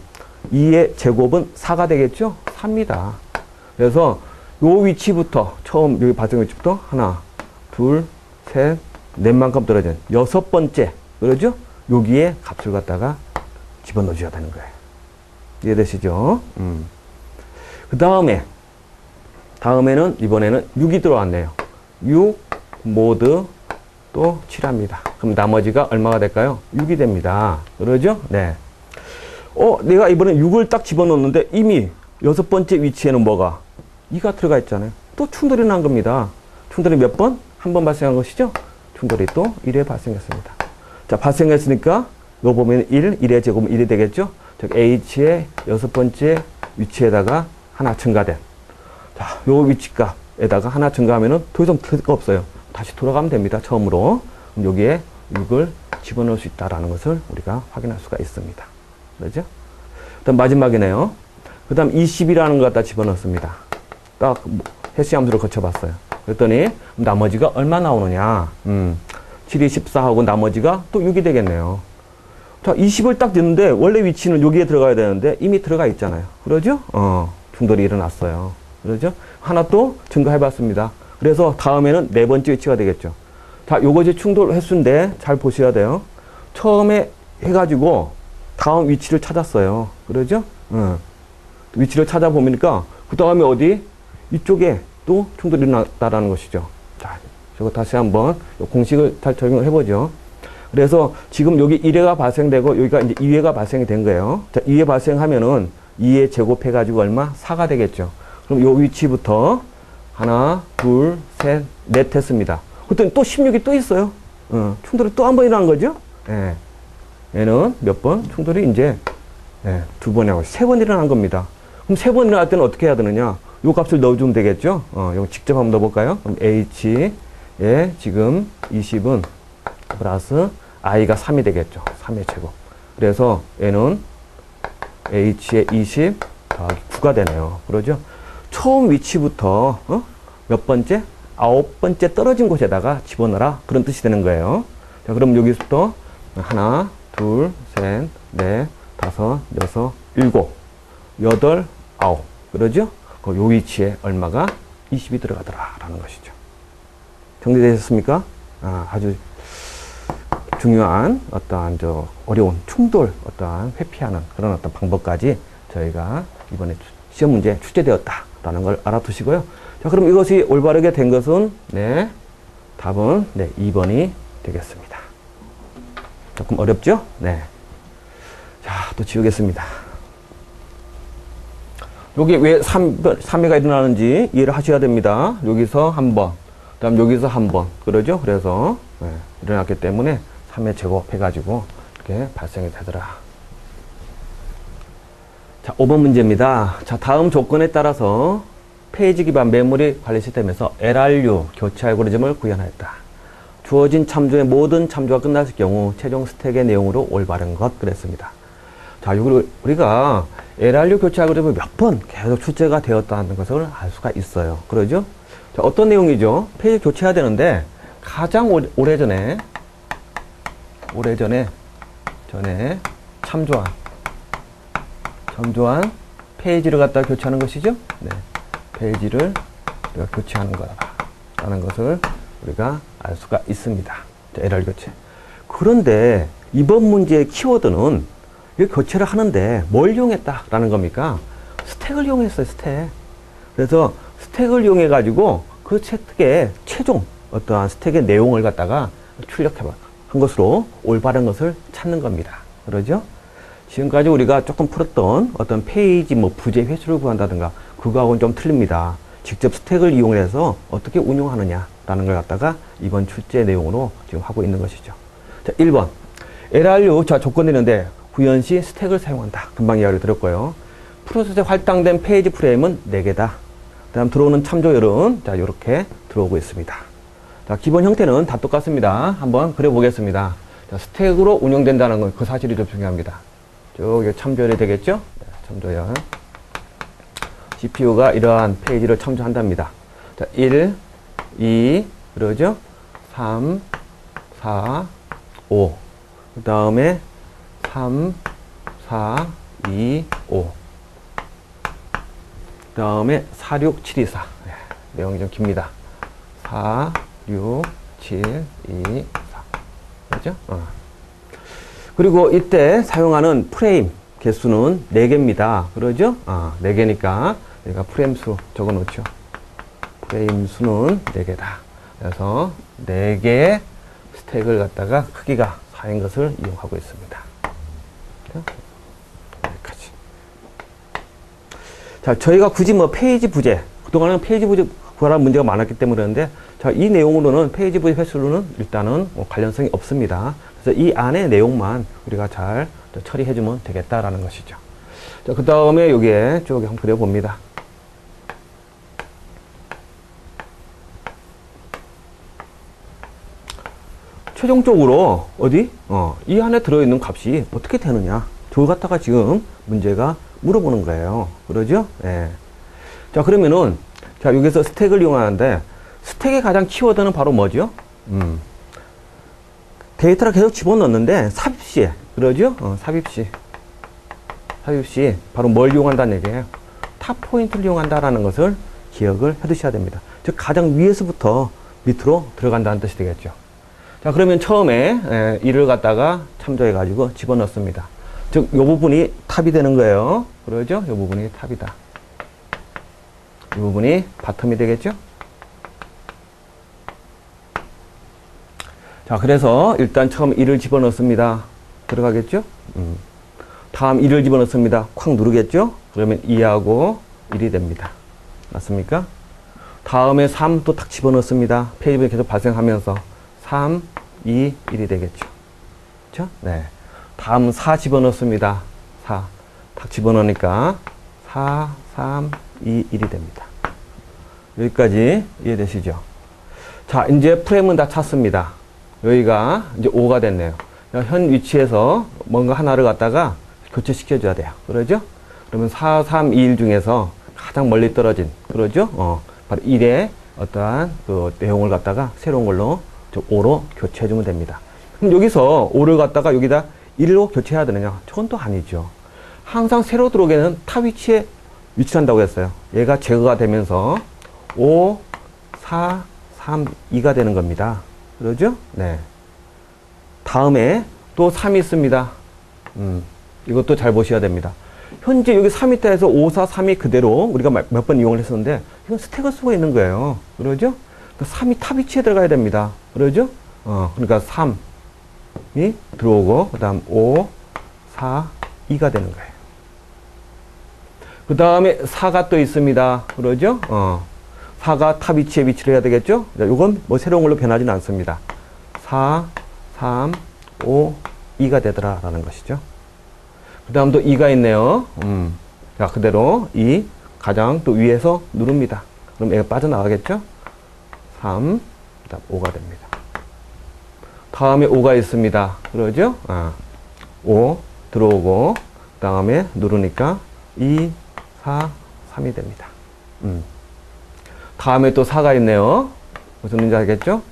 2의 제곱은 4가 되겠죠? 4입니다. 그래서 요 위치부터, 처음 여기 발생 위치부터 하나, 둘, 셋, 넷만큼 떨어진 6번째, 그러죠? 여기에 값을 갖다가 집어넣어줘야 되는 거예요. 이해되시죠? 그 다음에는 이번에는 6이 들어왔네요. 6 모드 또 7합니다. 그럼 나머지가 얼마가 될까요? 6이 됩니다. 그러죠? 네. 내가 이번에 6을 딱 집어넣는데 이미 6번째 위치에는 뭐가? 2가 들어가 있잖아요. 또 충돌이 난 겁니다. 충돌이 몇 번? 한 번 발생한 것이죠? 충돌이 또 1회 발생했습니다. 자, 발생했으니까 이거 보면 1의 제곱은 1이 되겠죠? 즉 h의 6번째 위치에다가 하나 증가된 자, 요 위치값에다가 하나 증가하면은 더 이상 필요가 없어요. 다시 돌아가면 됩니다. 처음으로. 그럼 여기에 6을 집어넣을 수 있다라는 것을 우리가 확인할 수가 있습니다. 그렇죠? 그 다음 마지막이네요. 그 다음 20이라는 걸 갖다 집어넣습니다. 딱 해시 함수를 거쳐봤어요. 그랬더니 나머지가 얼마 나오느냐. 7이 14하고 나머지가 또 6이 되겠네요. 자, 20을 딱 넣는데 원래 위치는 여기에 들어가야 되는데 이미 들어가 있잖아요. 그러죠? 충돌이 일어났어요. 그러죠? 하나 또 증가해봤습니다. 그래서 다음에는 네 번째 위치가 되겠죠. 자, 요것이 충돌 횟수인데 잘 보셔야 돼요. 처음에 해가지고 다음 위치를 찾았어요. 그러죠? 위치를 찾아보니까 그 다음에 어디? 이쪽에 또 충돌이 일어났다라는 것이죠. 자, 저거 다시 한번 공식을 잘 적용을 해보죠. 그래서 지금 여기 1회가 발생되고 여기가 이제 2회가 발생이 된 거예요. 자, 2회 발생하면은 2회 제곱해가지고 얼마? 4가 되겠죠. 그럼 요 위치부터 하나, 둘, 셋, 넷 했습니다. 그랬더니 또 16이 또 있어요. 충돌이 또 한 번 일어난 거죠. 예. 얘는 몇 번? 충돌이 이제 두 번이고 세 번 일어난 겁니다. 그럼 세 번 일어날 때는 어떻게 해야 되느냐? 요 값을 넣어주면 되겠죠. 이거 직접 한번 넣어볼까요? 그럼 h에 지금 20은 플러스 i가 3이 되겠죠. 3의 제곱. 그래서 얘는 h의 20 더하기 9가 되네요. 그러죠? 처음 위치부터 몇 번째? 9번째 떨어진 곳에다가 집어넣어라. 그런 뜻이 되는 거예요. 자, 그럼 여기서부터 하나, 둘, 셋, 넷, 다섯, 여섯, 일곱, 여덟, 아홉. 그러죠? 요 위치에 얼마가 20이 들어가더라. 라는 것이죠. 정리되셨습니까? 아주 중요한 어떠한 어려운 충돌, 어떠한 회피하는 그런 어떤 방법까지 저희가 이번에 시험 문제에 출제되었다라는 걸 알아두시고요. 자, 그럼 이것이 올바르게 된 것은, 답은, 2번이 되겠습니다. 조금 어렵죠? 네. 자, 또 지우겠습니다. 여기 왜 3회가 일어나는지 이해를 하셔야 됩니다. 여기서 한 번, 그 다음 여기서 한 번. 그러죠? 그래서, 일어났기 때문에 3회 제곱해가지고 이렇게 발생이 되더라. 자, 5번 문제입니다. 자, 다음 조건에 따라서 페이지 기반 메모리 관리 시스템에서 LRU 교체 알고리즘을 구현하였다. 주어진 참조의 모든 참조가 끝났을 경우 최종 스택의 내용으로 올바른 것 그랬습니다. 자, 우리가 LRU 교체 알고리즘이 몇 번 계속 출제가 되었다는 것을 알 수가 있어요. 그러죠? 자, 어떤 내용이죠? 페이지 교체해야 되는데 가장 오래전에 참조한 페이지를 갖다 교체하는 것이죠. 네. 페이지를 우리가 교체하는 거라는 것을 우리가 알 수가 있습니다. LR 교체. 그런데 이번 문제의 키워드는 이 교체를 하는데 뭘 이용했다라는 겁니까? 스택을 이용했어요, 스택. 그래서 스택을 이용해 가지고 그 스택의 최종 어떠한 스택의 내용을 갖다가 출력한 것으로 올바른 것을 찾는 겁니다. 그러죠? 지금까지 우리가 조금 풀었던 어떤 페이지 부재 횟수를 구한다든가 그거하고는 좀 틀립니다. 직접 스택을 이용해서 어떻게 운용하느냐라는 걸 갖다가 이번 출제 내용으로 지금 하고 있는 것이죠. 자, 1번. LRU, 자, 조건이 있는데 구현 시 스택을 사용한다. 금방 이야기를 드렸고요. 프로세스에 할당된 페이지 프레임은 4개다. 그 다음 들어오는 참조열은 자, 요렇게 들어오고 있습니다. 자, 기본 형태는 다 똑같습니다. 한번 그려보겠습니다. 자, 스택으로 운영된다는 건 그 사실이 좀 중요합니다. 쭉 참조열이 되겠죠? 네, 참조열. CPU가 이러한 페이지를 참조한답니다. 자, 1, 2, 그러죠? 3, 4, 5. 그 다음에 3, 4, 2, 5. 그 다음에 4, 6, 7, 2, 4. 네, 내용이 좀 깁니다. 4, 6, 7, 2, 4. 그렇죠? 그리고 이때 사용하는 프레임 개수는 4개입니다. 그러죠? 4개니까 내가 프레임 수 적어 놓죠. 프레임 수는 4개다. 그래서 4개의 스택을 갖다가 크기가 4인 것을 이용하고 있습니다. 여기까지. 자, 저희가 굳이 페이지 부재, 그동안은 페이지 부재 구하라는 문제가 많았기 때문에 그런데, 자, 이 내용으로는 페이지 부재 횟수로는 일단은 관련성이 없습니다. 그래서 이 안의 내용만 우리가 잘 처리해주면 되겠다라는 것이죠. 자, 그 다음에 여기에 쭉 한번 그려봅니다. 최종적으로 이 안에 들어있는 값이 어떻게 되느냐. 저걸 갖다가 지금 문제가 물어보는 거예요. 그러죠? 예. 자, 그러면은, 자, 여기서 스택을 이용하는데, 스택의 가장 키워드는 바로 뭐죠? 데이터를 계속 집어넣는데, 삽입 시에, 그러죠? 삽입 시, 바로 뭘 이용한다는 얘기예요? 탑 포인트를 이용한다라는 것을 기억을 해 두셔야 됩니다. 즉, 가장 위에서부터 밑으로 들어간다는 뜻이 되겠죠. 자, 그러면 처음에 이를 갖다가 참조해가지고 집어넣습니다. 즉, 요 부분이 탑이 되는 거예요. 그러죠? 요 부분이 탑이다. 이 부분이 바텀이 되겠죠? 자, 그래서 일단 처음 1을 집어넣습니다. 들어가겠죠? 다음 1을 집어넣습니다. 콱 누르겠죠? 그러면 2하고 1이 됩니다. 맞습니까? 다음에 3 또 탁 집어넣습니다. 페이지에 계속 발생하면서 3, 2, 1이 되겠죠. 그렇죠? 네. 다음 4 집어넣습니다. 4. 탁 집어넣으니까 4, 3, 2, 1이 됩니다. 여기까지 이해되시죠? 자, 이제 프레임은 다 찼습니다. 여기가 이제 5가 됐네요. 현 위치에서 뭔가 하나를 갖다가 교체시켜줘야 돼요. 그러죠? 그러면 4, 3, 2, 1 중에서 가장 멀리 떨어진, 그러죠? 바로 1의 어떠한 그 내용을 갖다가 새로운 걸로 5로 교체해주면 됩니다. 그럼 여기서 5를 갖다가 여기다 1로 교체해야 되느냐? 저건 또 아니죠. 항상 새로 들어오게는 타 위치에 위치한다고 했어요. 얘가 제거가 되면서 5, 4, 3, 2가 되는 겁니다. 그러죠? 네. 다음에 또 3이 있습니다. 이것도 잘 보셔야 됩니다. 현재 여기 3위타에서 5, 4, 3이 그대로 우리가 몇 번 이용을 했었는데 이건 스택을 쓰고 있는 거예요. 그러죠? 그러니까 3이 탑 위치에 들어가야 됩니다. 그러죠? 그러니까 3이 들어오고 그 다음 5, 4, 2가 되는 거예요. 그 다음에 4가 또 있습니다. 그러죠? 4가 탑 위치에 위치를 해야 되겠죠? 이건 뭐 새로운 걸로 변하지는 않습니다. 4, 3, 5, 2가 되더라라는 것이죠. 그 다음 또 2가 있네요. 자, 그대로 2 가장 또 위에서 누릅니다. 그럼 얘가 빠져나가겠죠? 3, 그 다음 5가 됩니다. 다음에 5가 있습니다. 그러죠? 5 들어오고, 그 다음에 누르니까 2, 4, 3이 됩니다. 다음에 또 4가 있네요. 무슨 문제 알겠죠?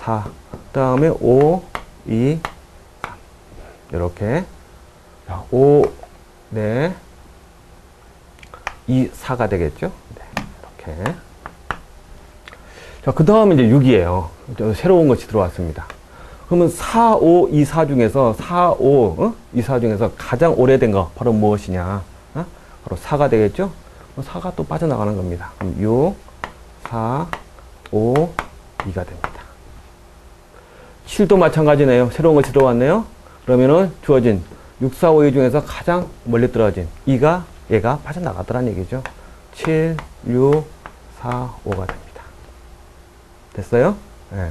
4. 그 다음에 5, 2, 3. 이렇게. 5, 네. 2, 4가 되겠죠? 네. 이렇게. 자, 그 다음에 이제 6이에요. 새로운 것이 들어왔습니다. 그러면 4, 5, 2, 4 중에서 4, 5, 2, 4 중에서 가장 오래된 거 바로 무엇이냐? 바로 4가 되겠죠? 4가 또 빠져나가는 겁니다. 그럼 6, 4, 5, 2가 됩니다. 7도 마찬가지네요. 새로운 것이 들어왔네요. 그러면은 주어진 6, 4, 5, 2 중에서 가장 멀리 떨어진 2가 얘가 빠져나가더란 얘기죠. 7, 6, 4, 5가 됩니다. 됐어요? 네.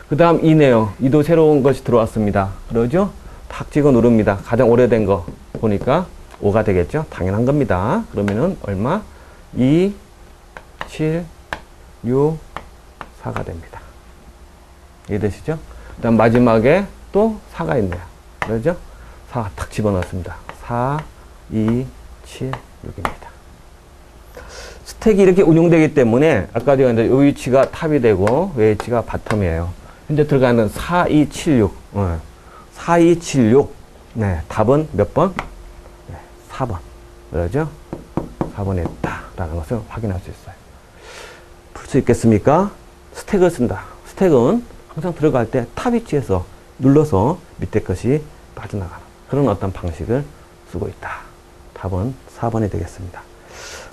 그 다음 2네요. 2도 새로운 것이 들어왔습니다. 그러죠? 탁 찍어 누릅니다. 가장 오래된 거 보니까 5가 되겠죠? 당연한 겁니다. 그러면은 얼마? 2, 7, 6, 4가 됩니다. 이해되시죠? 그 다음 마지막에 또 4가 있네요. 그러죠? 4 탁 집어넣습니다. 4, 2, 7, 6입니다. 스택이 이렇게 운용되기 때문에 아까 제가 이제 이 위치가 탑이 되고 이 위치가 바텀이에요. 현재 들어가는 4, 2, 7, 6. 4, 2, 7, 6. 네, 답은 몇 번? 네, 4번. 그러죠? 4번에 있다라는 것을 확인할 수 있어요. 풀 수 있겠습니까? 스택을 쓴다. 스택은 항상 들어갈 때 탑 위치에서 눌러서 밑에 것이 빠져나가는 그런 어떤 방식을 쓰고 있다. 답은 4번이 되겠습니다.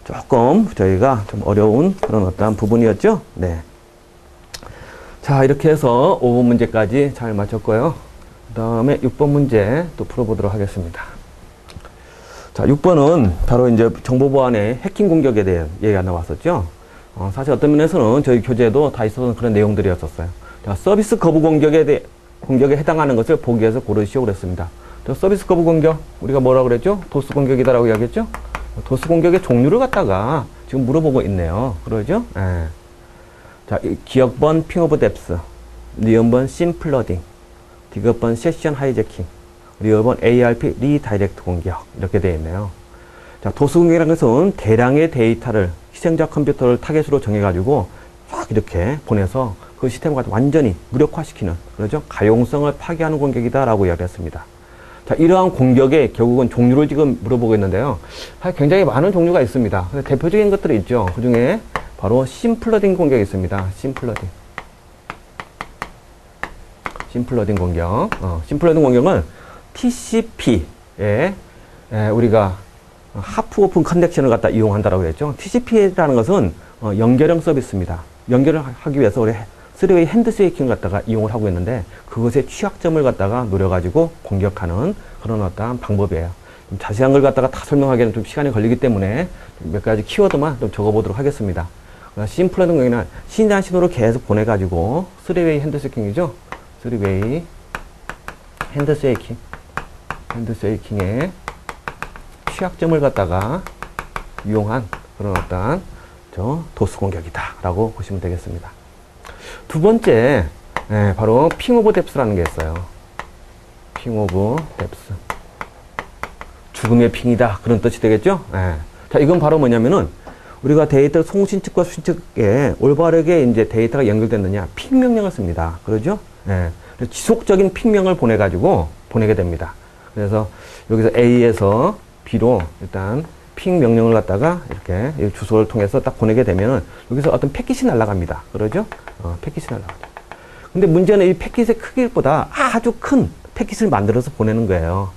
조금 저희가 좀 어려운 그런 어떤 부분이었죠? 네. 자, 이렇게 해서 5번 문제까지 잘 마쳤고요. 그 다음에 6번 문제 또 풀어보도록 하겠습니다. 자, 6번은 바로 이제 정보보안의 해킹 공격에 대한 얘기가 나왔었죠. 사실 어떤 면에서는 저희 교재에도 다 있었던 그런 내용들이었었어요. 자, 서비스 거부 공격에 해당하는 것을 보기 위해서 고르시오 그랬습니다. 저 서비스 거부 공격, 우리가 뭐라고 그랬죠? 도스 공격이다라고 이야기했죠? 도스 공격의 종류를 갖다가 지금 물어보고 있네요. 그러죠? 예. 자, 기억번 핑 오브 뎁스, 리언번 심플러딩, 디귿번 세션 하이제킹, 리얼번 ARP 리다이렉트 공격 이렇게 되어 있네요. 자, 도스 공격이라는 것은 대량의 데이터를 희생자 컴퓨터를 타겟으로 정해가지고 쫙 이렇게 보내서 그 시스템을 완전히 무력화시키는, 그렇죠? 가용성을 파괴하는 공격이다라고 이야기했습니다. 자, 이러한 공격의 결국은 종류를 지금 물어보고 있는데요. 사실 굉장히 많은 종류가 있습니다. 근데 대표적인 것들이 있죠. 그 중에 바로 심플러딩 공격이 있습니다. 심플러딩 공격. 심플러딩 공격은 TCP에 우리가 하프 오픈 커넥션을 갖다 이용한다라고 했죠. TCP라는 것은 연결형 서비스입니다. 연결을 하기 위해서 우리 쓰리웨이 핸드쉐이킹을 갖다가 이용을 하고 있는데 그것의 취약점을 갖다가 노려가지고 공격하는 그런 어떠한 방법이에요. 좀 자세한 걸 갖다가 다 설명하기에는 좀 시간이 걸리기 때문에 몇 가지 키워드만 좀 적어보도록 하겠습니다. 심플한 경우에는 신장 신호를 계속 보내가지고 쓰리웨이 핸드쉐이킹이죠. 쓰리웨이 핸드쉐이킹의 취약점을 갖다가 이용한 그런 어떠한 도스 공격이다 라고 보시면 되겠습니다. 두 번째, 바로 핑 오브 뎁스라는 게 있어요. 핑 오브 뎁스. 죽음의 핑이다. 그런 뜻이 되겠죠? 자, 이건 바로 뭐냐면은 우리가 데이터 송신측과 수신측에 올바르게 이제 데이터가 연결됐느냐, 핑 명령을 씁니다. 그러죠? 지속적인 핑명을 보내게 됩니다. 그래서 여기서 A에서 B로 일단 핑 명령을 갖다가 이렇게 주소를 통해서 딱 보내게 되면은 여기서 어떤 패킷이 날아갑니다. 그러죠? 패킷이 날아갑니다. 근데 문제는 이 패킷의 크기보다 아주 큰 패킷을 만들어서 보내는 거예요.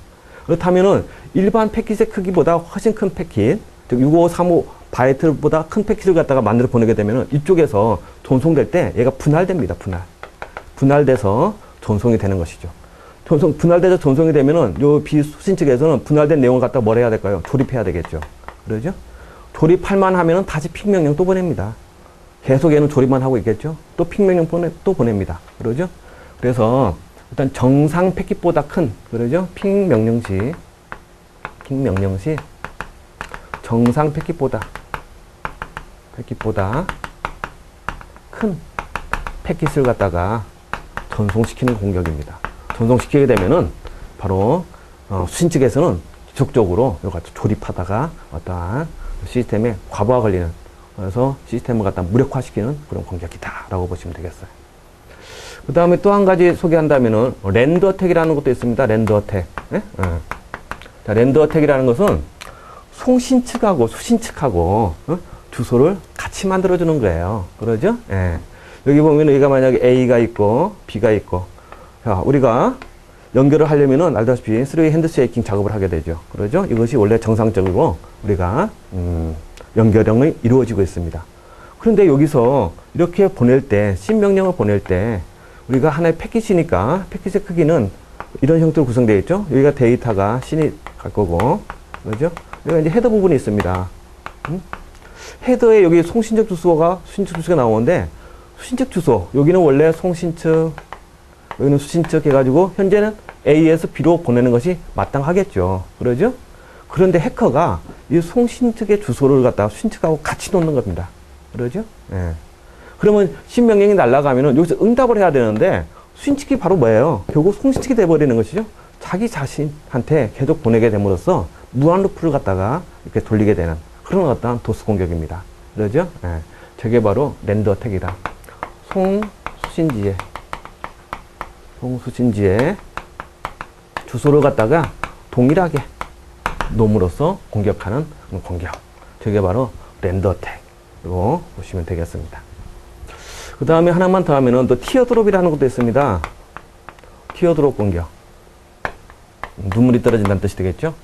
그렇다면은 일반 패킷의 크기보다 훨씬 큰 패킷, 즉 6535 바이트보다 큰 패킷을 갖다가 만들어 보내게 되면은 이쪽에서 전송될 때 얘가 분할됩니다. 분할돼서 전송이 되는 것이죠. 분할돼서 전송이 되면은 요 비수신 측에서는 분할된 내용을 갖다가 뭘 해야 될까요? 조립해야 되겠죠. 그러죠? 조립할만 하면은 다시 핑 명령 또 보냅니다. 계속 얘는 조립만 하고 있겠죠? 또 핑 명령 또 보냅니다. 그러죠? 그래서 일단 정상 패킷보다 큰, 그러죠? 핑 명령 시 정상 패킷보다 큰 패킷을 갖다가 전송시키는 공격입니다. 전송시키게 되면은 바로 수신 측에서는 지속적으로 이거 조립하다가 어떠한 시스템에 과부하 걸리는, 그래서 시스템을 갖다 무력화시키는 그런 공격이다 라고 보시면 되겠어요. 그 다음에 또 한 가지 소개한다면은 랜드 어택이라는 것도 있습니다. 랜드 어택. 자, 랜드 어택이라는 것은 송신 측하고 수신 측하고 주소를 같이 만들어주는 거예요. 그러죠? 여기 보면 여기가 만약에 A가 있고 B가 있고, 자, 우리가 연결을 하려면은 알다시피 쓰리웨이 핸드쉐이킹 작업을 하게 되죠. 그러죠? 이것이 원래 정상적으로 우리가 연결형이 이루어지고 있습니다. 그런데 여기서 이렇게 보낼 때, 신명령을 보낼 때 우리가 하나의 패킷이니까 패킷의 크기는 이런 형태로 구성되어 있죠. 여기가 데이터가 신이 갈 거고, 그렇죠? 여기가 이제 헤더 부분이 있습니다. 헤더에 여기 송신측 주소가 수신측 주소가 나오는데, 수신측 주소 여기는 원래 송신측, 여기는 수신측 해가지고 현재는 A에서 B로 보내는 것이 마땅하겠죠. 그러죠? 그런데 해커가 이 송신측의 주소를 갖다가 수신측하고 같이 놓는 겁니다. 그러죠? 그러면 신명령이 날아가면은 여기서 응답을 해야 되는데 수신측이 바로 뭐예요? 결국 송신측이 돼버리는 것이죠. 자기 자신한테 계속 보내게 됨으로써 무한 루프를 갖다가 이렇게 돌리게 되는 그런 어떤 도스 공격입니다. 그러죠? 저게 바로 랜드 어택이다. 송수신지에 주소를 갖다가 동일하게 놈으로써 공격하는 공격. 저게 바로 랜드 어택으로 보시면 되겠습니다. 그 다음에 하나만 더 하면은 또 티어드롭이라는 것도 있습니다. 티어드롭 공격. 눈물이 떨어진다는 뜻이 되겠죠?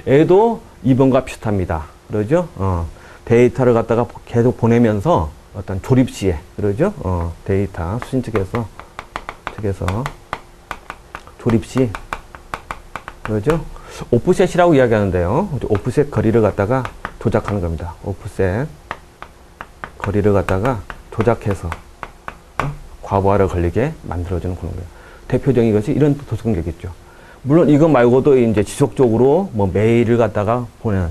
얘도 2번과 비슷합니다. 그러죠? 데이터를 갖다가 계속 보내면서 어떤 조립 시에, 그러죠? 데이터 수신 측에서 조립 시, 그러죠? 오프셋이라고 이야기하는데요. 오프셋 거리를 갖다가 조작하는 겁니다. 오프셋 거리를 갖다가 조작해서 과부하를 걸리게 만들어주는 그런 거예요. 대표적인 것이 이런 도스 공격이죠. 물론 이거 말고도 이제 지속적으로 뭐 메일을 갖다가 보내는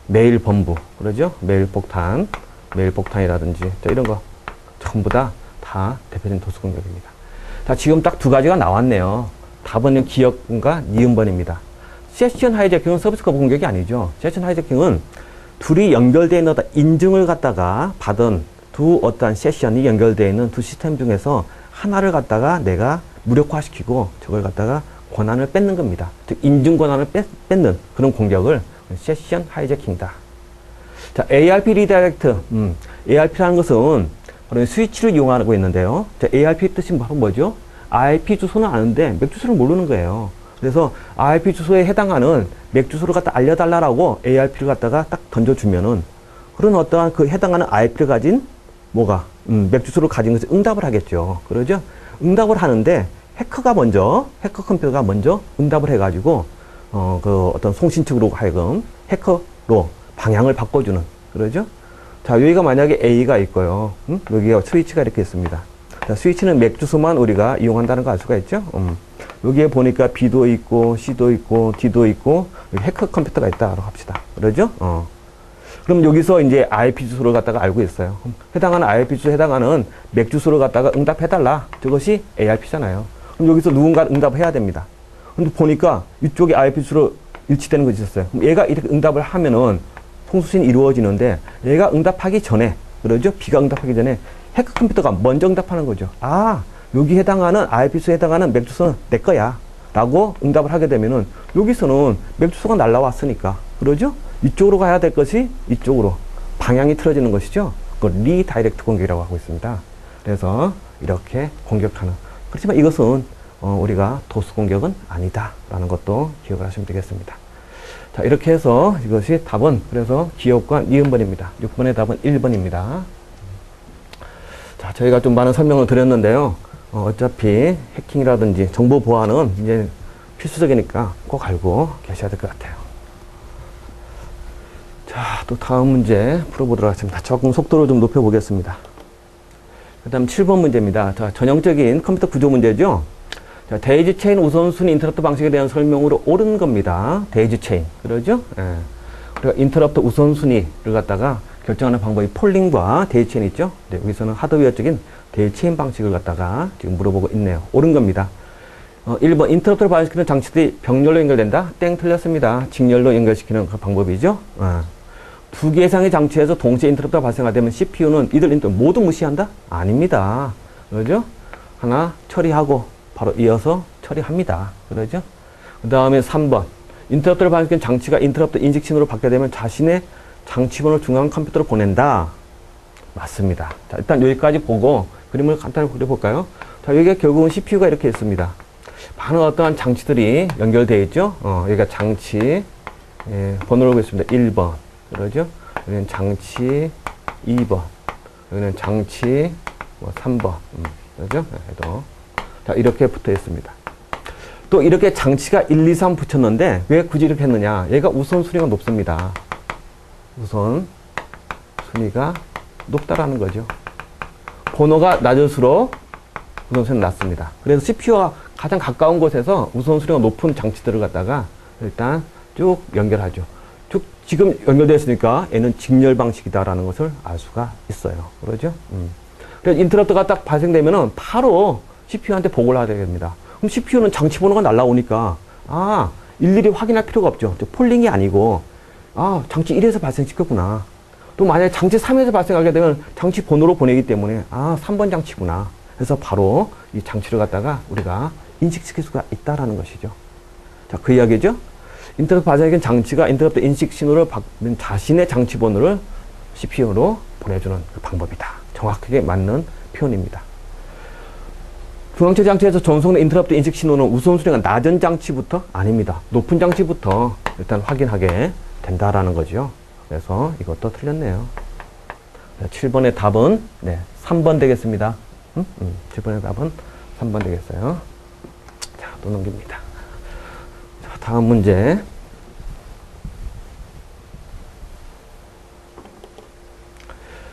메일 범부, 그러죠? 메일 폭탄이라든지 이런 거 전부 다 대표적인 도스 공격입니다. 자, 지금 딱 두 가지가 나왔네요. 답은 기억과 니은번입니다. 세션 하이제킹은 서비스 커버 공격이 아니죠. 세션 하이제킹은 둘이 연결되어 있는 인증을 갖다가 받은 두 어떠한 세션이 연결되어 있는 두 시스템 중에서 하나를 갖다가 내가 무력화시키고 저걸 갖다가 권한을 뺏는 겁니다. 즉 인증 권한을 뺏는 그런 공격을 세션 하이제킹이다. 자, ARP 리다이렉트. ARP라는 것은 바로 스위치를 이용하고 있는데요. 자, ARP 뜻이 바로 뭐죠? IP 주소는 아는데 맥 주소를 모르는 거예요. 그래서 IP 주소에 해당하는 맥 주소를 갖다 알려달라고 ARP를 갖다가 딱 던져주면은 그런 어떠한 그 해당하는 IP를 가진 뭐가? 맥주수를 가진 것을 응답을 하겠죠. 그러죠? 응답을 하는데, 해커 컴퓨터가 먼저 응답을 해가지고, 그 어떤 송신 측으로 하여금 해커로 방향을 바꿔주는, 그러죠? 자, 여기가 만약에 A가 있고요. 여기가 스위치가 이렇게 있습니다. 자, 스위치는 맥주수만 우리가 이용한다는 거 알 수가 있죠? 여기에 보니까 B도 있고, C도 있고, D도 있고, 여기 해커 컴퓨터가 있다고 합시다. 그러죠? 그럼 여기서 이제 IP 주소를 갖다가 알고 있어요. 해당하는 IP 주소에 해당하는 맥 주소를 갖다가 응답해달라. 저것이 ARP잖아요. 그럼 여기서 누군가 응답해야 됩니다. 근데 보니까 이쪽에 IP 주소로 일치되는 것이 있었어요. 그럼 얘가 이렇게 응답을 하면은 통수신이 이루어지는데 얘가 응답하기 전에, 그러죠? B가 응답하기 전에 해커 컴퓨터가 먼저 응답하는 거죠. 아, 여기 해당하는 IP 주소에 해당하는 맥 주소는 내 거야. 라고 응답을 하게 되면은 여기서는 맥 주소가 날라왔으니까, 그러죠? 이쪽으로 가야 될 것이 이쪽으로 방향이 틀어지는 것이죠. 그걸 리다이렉트 공격이라고 하고 있습니다. 그래서 이렇게 공격하는. 그렇지만 이것은 우리가 도스 공격은 아니다 라는 것도 기억을 하시면 되겠습니다. 자, 이렇게 해서 이것이 답은, 그래서 기억과 니은번입니다. 6번의 답은 1번입니다. 자, 저희가 좀 많은 설명을 드렸는데요. 어차피 해킹이라든지 정보 보안은 이제 필수적이니까 꼭 알고 계셔야 될 것 같아요. 자, 또 다음 문제 풀어보도록 하겠습니다. 조금 속도를 좀 높여보겠습니다. 그 다음 7번 문제입니다. 자, 전형적인 컴퓨터 구조 문제죠. 자, 데이지 체인 우선순위 인터럽트 방식에 대한 설명으로 옳은 겁니다. 데이지 체인. 그러죠? 예. 우리가 인터럽트 우선순위를 갖다가 결정하는 방법이 폴링과 데이지 체인 있죠? 네, 여기서는 하드웨어적인 데이지 체인 방식을 갖다가 지금 물어보고 있네요. 옳은 겁니다. 1번, 인터럽트를 발생시키는 장치들이 병렬로 연결된다? 땡, 틀렸습니다. 직렬로 연결시키는 그 방법이죠. 두 개 이상의 장치에서 동시에 인터럽트가 발생하되면 CPU는 이들 모두 무시한다? 아닙니다. 그러죠? 하나 처리하고 바로 이어서 처리합니다. 그러죠? 그 다음에 3번. 인터럽트를 발생시키는 장치가 인터럽트 인식 신호로 받게 되면 자신의 장치번호를 중앙 컴퓨터로 보낸다. 맞습니다. 자, 일단 여기까지 보고 그림을 간단히 그려볼까요? 자, 여기가 결국은 CPU가 이렇게 있습니다. 많은 어떠한 장치들이 연결되어 있죠? 여기가 장치, 번호를 보겠습니다. 1번. 그러죠? 여기는 장치 2번. 여기는 장치 3번. 그러죠? 자, 이렇게 붙어 있습니다. 또 이렇게 장치가 1, 2, 3 붙였는데 왜 굳이 이렇게 했느냐? 얘가 우선순위가 높습니다. 우선순위가 높다라는 거죠. 번호가 낮을수록 우선순위는 낮습니다. 그래서 CPU와 가장 가까운 곳에서 우선순위가 높은 장치들을 갖다가 일단 쭉 연결하죠. 쭉 지금 연결되어 있으니까 얘는 직렬 방식이다라는 것을 알 수가 있어요. 그러죠? 그래서 인터럽트가 딱 발생되면은 바로 CPU한테 보고를 하게 됩니다. 그럼 CPU는 장치 번호가 날라오니까 일일이 확인할 필요가 없죠. 폴링이 아니고 장치 1에서 발생시켰구나. 또 만약에 장치 3에서 발생하게 되면 장치 번호로 보내기 때문에 3번 장치구나. 그래서 바로 이 장치를 갖다가 우리가 인식시킬 수가 있다라는 것이죠. 자, 그 이야기죠. 인터럽트 발생된 장치가 인터럽트 인식 신호를 받는 자신의 장치 번호를 CPU로 보내주는 그 방법이다. 정확하게 맞는 표현입니다. 중앙체 장치에서 전송된 인터럽트 인식 신호는 우선순위가 낮은 장치부터 아닙니다. 높은 장치부터 일단 확인하게 된다라는 거죠. 그래서 이것도 틀렸네요. 7번의 답은 3번 되겠습니다. 7번의 답은 3번 되겠어요. 자, 또 넘깁니다. 자, 다음 문제.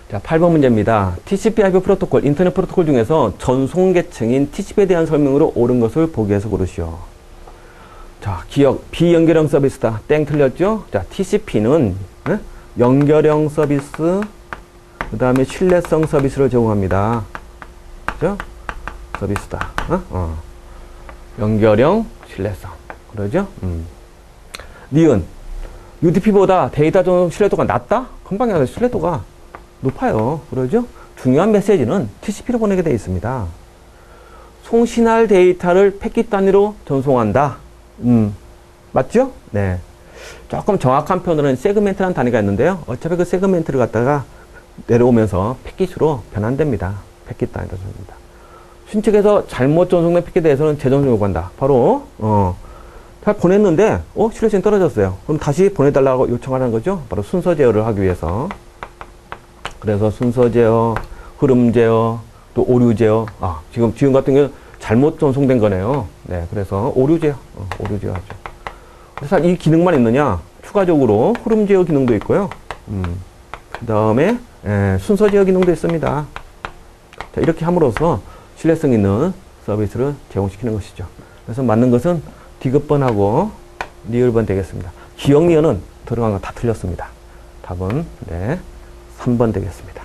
자, 8번 문제입니다. TCP/IP 프로토콜, 인터넷 프로토콜 중에서 전송 계층인 TCP에 대한 설명으로 옳은 것을 보기에서 고르시오. 자, 기억, 비연결형 서비스다. 땡, 틀렸죠? 자, TCP는 연결형 서비스, 그 다음에 신뢰성 서비스를 제공합니다. 그죠? 서비스다. 연결형, 신뢰성. 그러죠? 니은, UDP보다 데이터 전송 신뢰도가 낮다? 금방 얘기하는 신뢰도가 높아요. 그러죠? 중요한 메시지는 TCP로 보내게 되어 있습니다. 송신할 데이터를 패킷 단위로 전송한다. 맞죠? 네. 조금 정확한 표현으로는 세그멘트라는 단위가 있는데요. 어차피 그 세그멘트를 갖다가 내려오면서 패킷으로 변환됩니다. 패킷 단위로 전송합니다. 신측에서 잘못 전송된 패킷에 대해서는 재전송 요구한다. 바로 잘 보냈는데 신뢰성이 떨어졌어요. 그럼 다시 보내달라고 요청하는 거죠. 바로 순서 제어를 하기 위해서. 그래서 순서 제어, 흐름 제어, 또 오류 제어. 지금 같은 경우 잘못 전송된 거네요. 네, 그래서 오류 제어, 오류 제어 하죠. 그래서 이 기능만 있느냐? 추가적으로 흐름 제어 기능도 있고요. 그 다음에 순서 제어 기능도 있습니다. 자, 이렇게 함으로써 신뢰성 있는 서비스를 제공시키는 것이죠. 그래서 맞는 것은 디귿번하고 리을번 되겠습니다. 기억 리을은 들어간 거 다 틀렸습니다. 답은 3번 되겠습니다.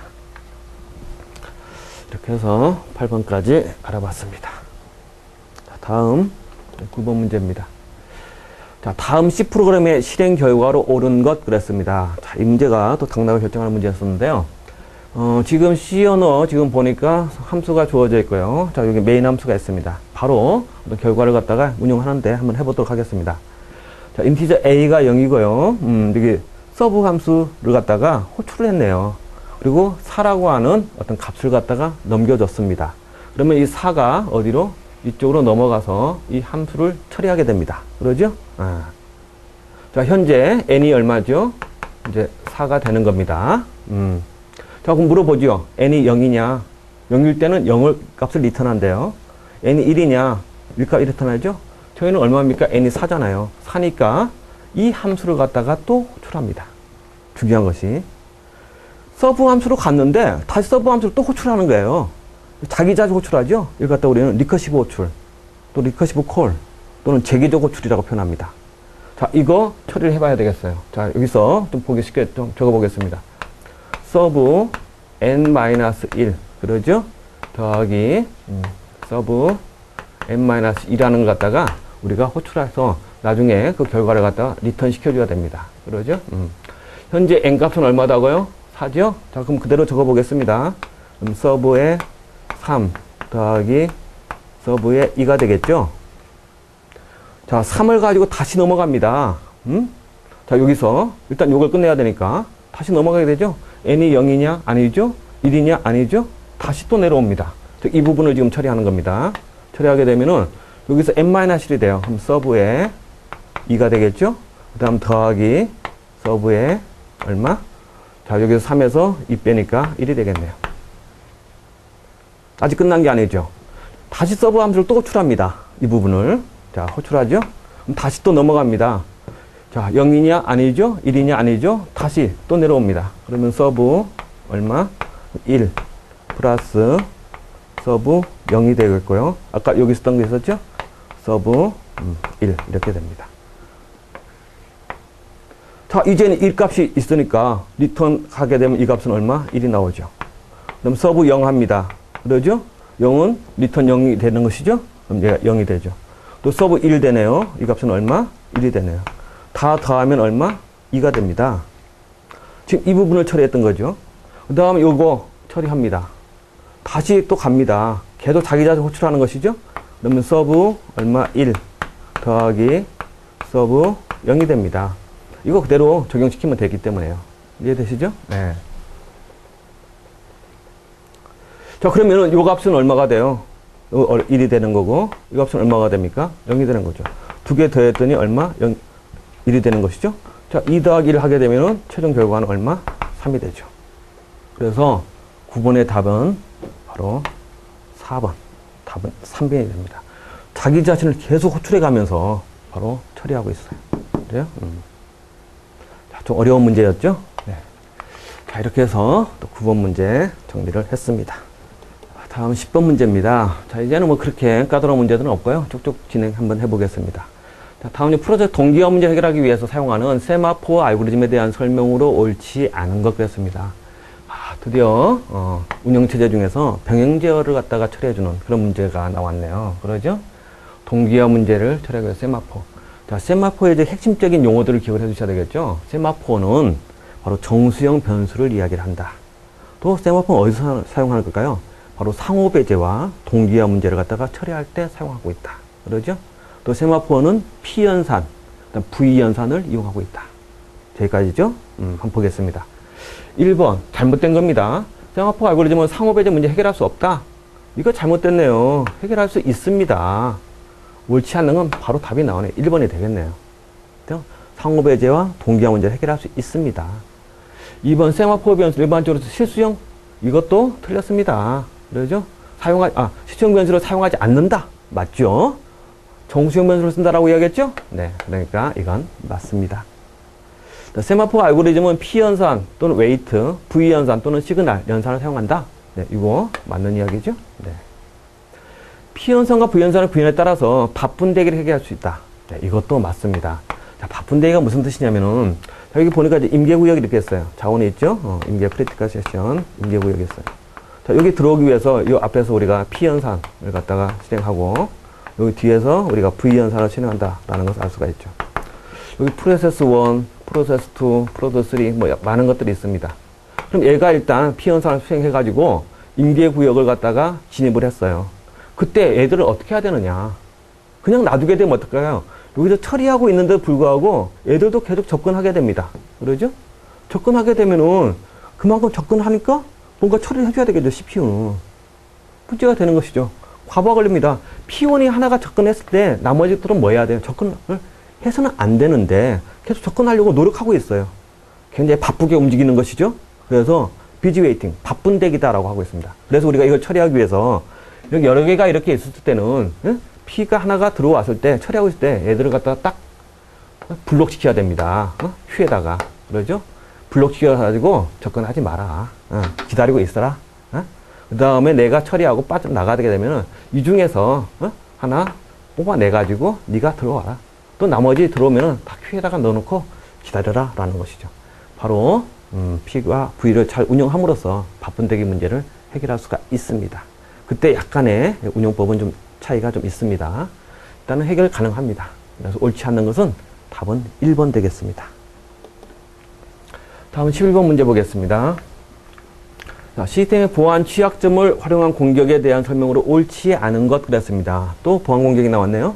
이렇게 해서 8번까지 알아봤습니다. 자, 다음 9번 문제입니다. 자, 다음 C 프로그램의 실행 결과로 옳은 것 그랬습니다. 자, 이 문제가 또 당락을 결정하는 문제였었는데요. 지금 C 언어 지금 보니까 함수가 주어져 있고요. 자, 여기 메인 함수가 있습니다. 바로 어떤 결과를 갖다가 운용하는데 한번 해보도록 하겠습니다. 자, 인티저 A가 0이고요. 여기 서브 함수를 갖다가 호출을 했네요. 그리고 4라고 하는 어떤 값을 갖다가 넘겨줬습니다. 그러면 이 4가 어디로? 이쪽으로 넘어가서 이 함수를 처리하게 됩니다. 그러죠? 자, 현재 n이 얼마죠? 이제 4가 되는 겁니다. 자, 그럼 물어보죠. n이 0이냐? 0일 때는 0을 값을 리턴한대요. n이 1이냐? 1값 리턴하죠? 저희는 얼마입니까? n이 4잖아요. 4니까 이 함수를 갖다가 또 호출합니다. 중요한 것이. 서브 함수로 갔는데 다시 서브 함수를 또 호출하는 거예요. 자기 자주 호출하죠? 이걸 갖다 우리는 리커시브 호출, 또 리커시브 콜, 또는 재기적 호출이라고 표현합니다. 자, 이거 처리를 해봐야 되겠어요. 자, 여기서 좀 보기 쉽게 좀 적어보겠습니다. 서브 n-1, 그러죠? 더하기 서브 n-2라는 걸 갖다가 우리가 호출해서 나중에 그 결과를 갖다가 리턴 시켜줘야 됩니다. 그러죠? 현재 n 값은 얼마다고요? 4죠? 자, 그럼 그대로 적어보겠습니다. 그럼 서브에 3 더하기 서브에 2가 되겠죠? 자, 3을 가지고 다시 넘어갑니다. 자, 여기서 일단 이걸 끝내야 되니까 다시 넘어가게 되죠? n이 0이냐? 아니죠? 1이냐? 아니죠? 다시 또 내려옵니다. 이 부분을 지금 처리하는 겁니다. 처리하게 되면은 여기서 n-1이 돼요. 그럼 서브에 2가 되겠죠? 그 다음 더하기 서브에 얼마? 자, 여기서 3에서 2 빼니까 1이 되겠네요. 아직 끝난 게 아니죠. 다시 서브 함수를 또 호출합니다. 이 부분을. 자, 호출하죠? 그럼 다시 또 넘어갑니다. 자, 0이냐? 아니죠? 1이냐? 아니죠? 다시 또 내려옵니다. 그러면 서브 얼마? 1 플러스 서브 0이 되겠고요. 아까 여기 있었던 게 있었죠? 서브 1 이렇게 됩니다. 자, 이제는 1값이 있으니까 리턴 하게 되면 이 값은 얼마? 1이 나오죠. 그럼 서브 0 합니다. 그러죠? 0은 리턴 0이 되는 것이죠? 그럼 얘가 0이 되죠. 또 서브 1 되네요. 이 값은 얼마? 1이 되네요. 다 더하면 얼마? 2가 됩니다. 지금 이 부분을 처리했던 거죠. 그 다음에 요거 처리합니다. 다시 또 갑니다. 계속 자기 자신 호출하는 것이죠? 그러면 서브 얼마? 1 더하기 서브 0이 됩니다. 이거 그대로 적용시키면 되기 때문에요. 이해되시죠? 네. 자, 그러면은 요 값은 얼마가 돼요? 1이 되는 거고, 이 값은 얼마가 됩니까? 0이 되는 거죠. 두 개 더했더니 얼마? 1이 되는 것이죠. 자, 2 더하기 1을 하게 되면은 최종 결과는 얼마? 3이 되죠. 그래서 9번의 답은 바로 4번. 답은 3번이 됩니다. 자기 자신을 계속 호출해 가면서 바로 처리하고 있어요. 그래요? 자, 좀 어려운 문제였죠? 네. 자, 이렇게 해서 또 9번 문제 정리를 했습니다. 다음 10번 문제입니다. 자, 이제는 뭐 그렇게 까다로운 문제들은 없고요. 쭉쭉 진행 한번 해보겠습니다. 자, 다음은 프로젝트 동기화 문제 해결하기 위해서 사용하는 세마포어 알고리즘에 대한 설명으로 옳지 않은 것 그랬습니다. 드디어 운영체제 중에서 병행 제어를 갖다가 처리해주는 그런 문제가 나왔네요. 그러죠? 동기화 문제를 처리하기 위해서 세마포. 자, 세마포의 이제 핵심적인 용어들을 기억을 해주셔야 되겠죠? 세마포는 바로 정수형 변수를 이야기를 한다. 또 세마포는 어디서 사용하는 걸까요? 바로 상호배제와 동기화 문제를 갖다가 처리할 때 사용하고 있다. 그러죠? 또 세마포는 P연산, V연산을 이용하고 있다. 여기까지죠? 한번 보겠습니다. 1번, 잘못된 겁니다. 세마포 알고리즘은 상호배제 문제 해결할 수 없다. 이거 잘못됐네요. 해결할 수 있습니다. 옳지 않는 건 바로 답이 나오네. 1번이 되겠네요. 상호배제와 동기화 문제를 해결할 수 있습니다. 2번, 세마포 변수 일반적으로 실수형 이것도 틀렸습니다. 그러죠? 시청 변수를 사용하지 않는다. 맞죠? 정수형 변수를 쓴다라고 이야기했죠? 네. 그러니까 이건 맞습니다. 세마포 알고리즘은 P연산 또는 웨이트, V연산 또는 시그널 연산을 사용한다. 네. 이거 맞는 이야기죠? 네. P연산과 V연산의 구현에 따라서 바쁜대기를 해결할 수 있다. 네. 이것도 맞습니다. 자, 바쁜대기가 무슨 뜻이냐면은, 여기 보니까 이제 임계구역이 이렇게 했어요. 자원이 있죠? 임계 프리티컬 세션, 임계구역이 있어요. 자, 여기 들어오기 위해서 이 앞에서 우리가 P연산을 갖다가 실행하고, 여기 뒤에서 우리가 V연산을 실행한다라는 것을 알 수가 있죠. 여기 프로세스 1, 프로세스 2, 프로세스 3, 뭐 많은 것들이 있습니다. 그럼 얘가 일단 P연산을 수행해가지고 임계구역을 갖다가 진입을 했어요. 그때 애들을 어떻게 해야 되느냐? 그냥 놔두게 되면 어떨까요? 여기서 처리하고 있는데 불구하고 애들도 계속 접근하게 됩니다. 그러죠? 접근하게 되면은 그만큼 접근하니까 뭔가 처리를 해줘야 되겠죠, CPU는. 문제가 되는 것이죠. 과부하 걸립니다. P1이 하나가 접근했을 때 나머지들은 뭐 해야 돼요? 접근을 해서는 안 되는데 계속 접근하려고 노력하고 있어요. 굉장히 바쁘게 움직이는 것이죠. 그래서 busy waiting, 바쁜 대기다라고 하고 있습니다. 그래서 우리가 이걸 처리하기 위해서 여러 개가 이렇게 있을 때는 P가 하나가 들어왔을 때 처리하고 있을 때 얘들을 갖다가 딱 블록시켜야 됩니다. 휴에다가. 그러죠? 블록시켜가지고 접근하지 마라. 기다리고 있어라. 그 다음에 내가 처리하고 빠져나가게 되면은 이 중에서 하나 뽑아내가지고 네가 들어와라. 또 나머지 들어오면은 다 큐에다가 넣어놓고 기다려라 라는 것이죠. 바로 P와 V를 잘 운영함으로써 바쁜 대기 문제를 해결할 수가 있습니다. 그때 약간의 운영법은 좀 차이가 좀 있습니다. 일단은 해결 가능합니다. 그래서 옳지 않는 것은 답은 1번 되겠습니다. 다음 11번 문제 보겠습니다. 자, 시스템의 보안 취약점을 활용한 공격에 대한 설명으로 옳지 않은 것 그랬습니다. 또 보안 공격이 나왔네요.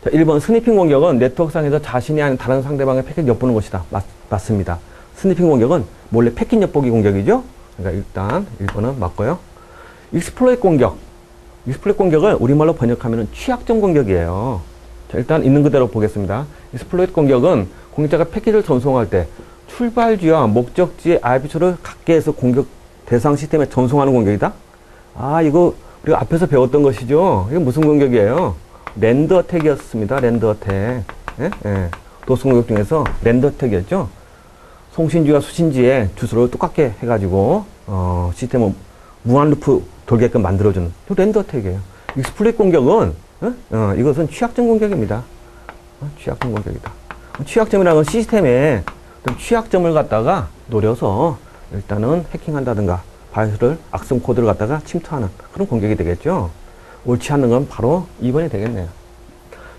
자, 1번 스니핑 공격은 네트워크상에서 자신이 아닌 다른 상대방의 패킷 엿보는 것이다. 맞습니다. 스니핑 공격은 몰래 패킷 엿보기 공격이죠. 그러니까 일단 1번은 맞고요. 익스플로이트 공격. 익스플로이트 공격을 우리말로 번역하면 취약점 공격이에요. 자, 일단 있는 그대로 보겠습니다. 익스플로이트 공격은 공격자가 패킷을 전송할 때 출발지와 목적지의 IP초를 갖게 해서 공격 대상 시스템에 전송하는 공격이다? 이거 우리가 앞에서 배웠던 것이죠. 이게 무슨 공격이에요? 랜드 어택이었습니다. 랜드 어택. 도스 공격 중에서 랜드 어택이었죠. 송신지와 수신지의 주소를 똑같게 해가지고 시스템을 무한 루프 돌게끔 만들어주는 랜드 어택이에요. 익스플로이트 공격은 이것은 취약점 공격입니다. 취약점 공격이다. 취약점이라는 건 시스템에 어떤 취약점을 갖다가 노려서 일단은 해킹한다든가 바이오스를 악성 코드를 갖다가 침투하는 그런 공격이 되겠죠. 옳지 않는 건 바로 2번이 되겠네요.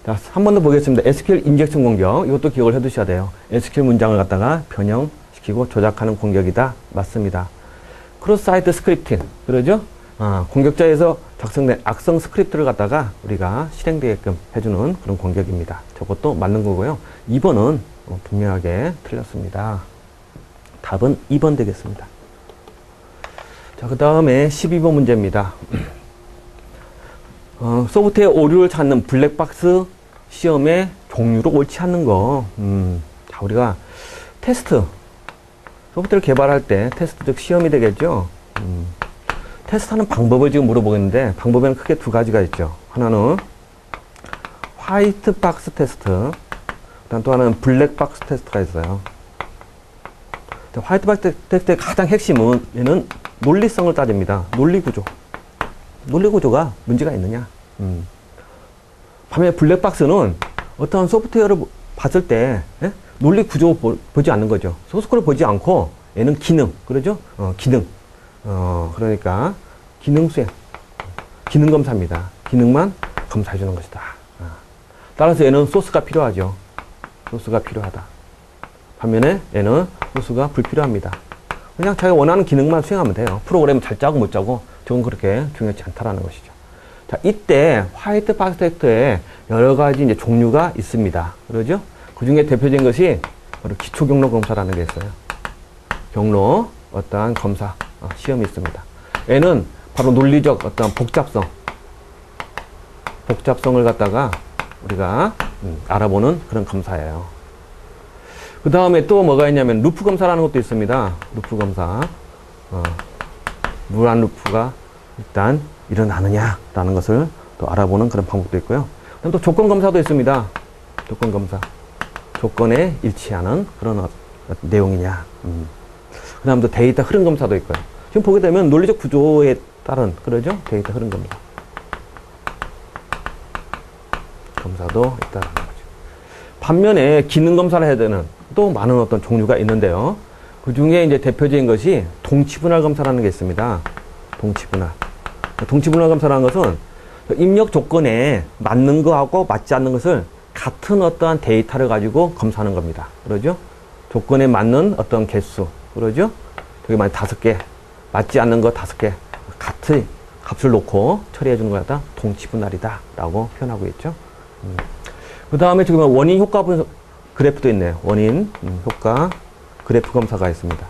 자, 한 번 더 보겠습니다. SQL 인젝션 공격. 이것도 기억을 해 두셔야 돼요. SQL 문장을 갖다가 변형시키고 조작하는 공격이다. 맞습니다. 크로스 사이트 스크립팅. 그러죠? 공격자에서 작성된 악성 스크립트를 갖다가 우리가 실행되게끔 해주는 그런 공격입니다. 저것도 맞는 거고요. 2번은 분명하게 틀렸습니다. 답은 2번 되겠습니다. 자, 그 다음에 12번 문제입니다. 소프트웨어 오류를 찾는 블랙박스 시험의 종류로 옳지 않는 거. 자, 우리가 테스트, 소프트웨어를 개발할 때 테스트 즉 시험이 되겠죠. 테스트하는 방법을 지금 물어보겠는데 방법에는 크게 두 가지가 있죠. 하나는 화이트 박스 테스트, 그다음 또 하나는 블랙 박스 테스트가 있어요. 화이트 박스 테스트의 가장 핵심은 얘는 논리성을 따집니다. 논리 구조. 논리 구조가 문제가 있느냐. 반면에 블랙 박스는 어떠한 소프트웨어를 봤을 때 논리 구조 보지 않는 거죠. 소스코드를 보지 않고 얘는 기능, 그러죠? 기능. 그러니까 기능 수행, 기능 검사입니다. 기능만 검사해 주는 것이다. 따라서 얘는 소스가 필요하죠. 소스가 필요하다. 반면에 얘는 소스가 불필요합니다. 그냥 자기가 원하는 기능만 수행하면 돼요. 프로그램 잘 짜고 못 짜고 저건 그렇게 중요하지 않다라는 것이죠. 자, 이때 화이트 박스 테스트에 여러 가지 이제 종류가 있습니다. 그러죠? 그 중에 대표적인 것이 바로 기초 경로 검사라는 게 있어요. 경로 어떠한 검사 시험이 있습니다. 얘는 바로 논리적 어떤 복잡성을 갖다가 우리가 알아보는 그런 검사예요. 그 다음에 또 뭐가 있냐면 루프 검사라는 것도 있습니다. 루프 검사. 무한 루프가 일단 일어나느냐라는 것을 또 알아보는 그런 방법도 있고요. 그다음 또 조건 검사도 있습니다. 조건 검사. 조건에 일치하는 그런 내용이냐. 그다음 또 데이터 흐름 검사도 있고요. 지금 보게 되면 논리적 구조에 따른 그러죠? 데이터 흐름 검사. 검사도 있다는 거죠. 반면에 기능 검사를 해야 되는 또 많은 어떤 종류가 있는데요. 그 중에 이제 대표적인 것이 동치분할 검사라는 게 있습니다. 동치분할. 동치분할 검사라는 것은 입력 조건에 맞는 거하고 맞지 않는 것을 같은 어떠한 데이터를 가지고 검사하는 겁니다. 그러죠? 조건에 맞는 어떤 개수. 그러죠? 저기 만약 5개, 맞지 않는 거 5개, 같은 값을 놓고 처리해 주는 거다. 동치분할이다. 라고 표현하고 있죠. 그 다음에 지금 원인 효과 분석 그래프도 있네요. 원인, 효과, 그래프 검사가 있습니다.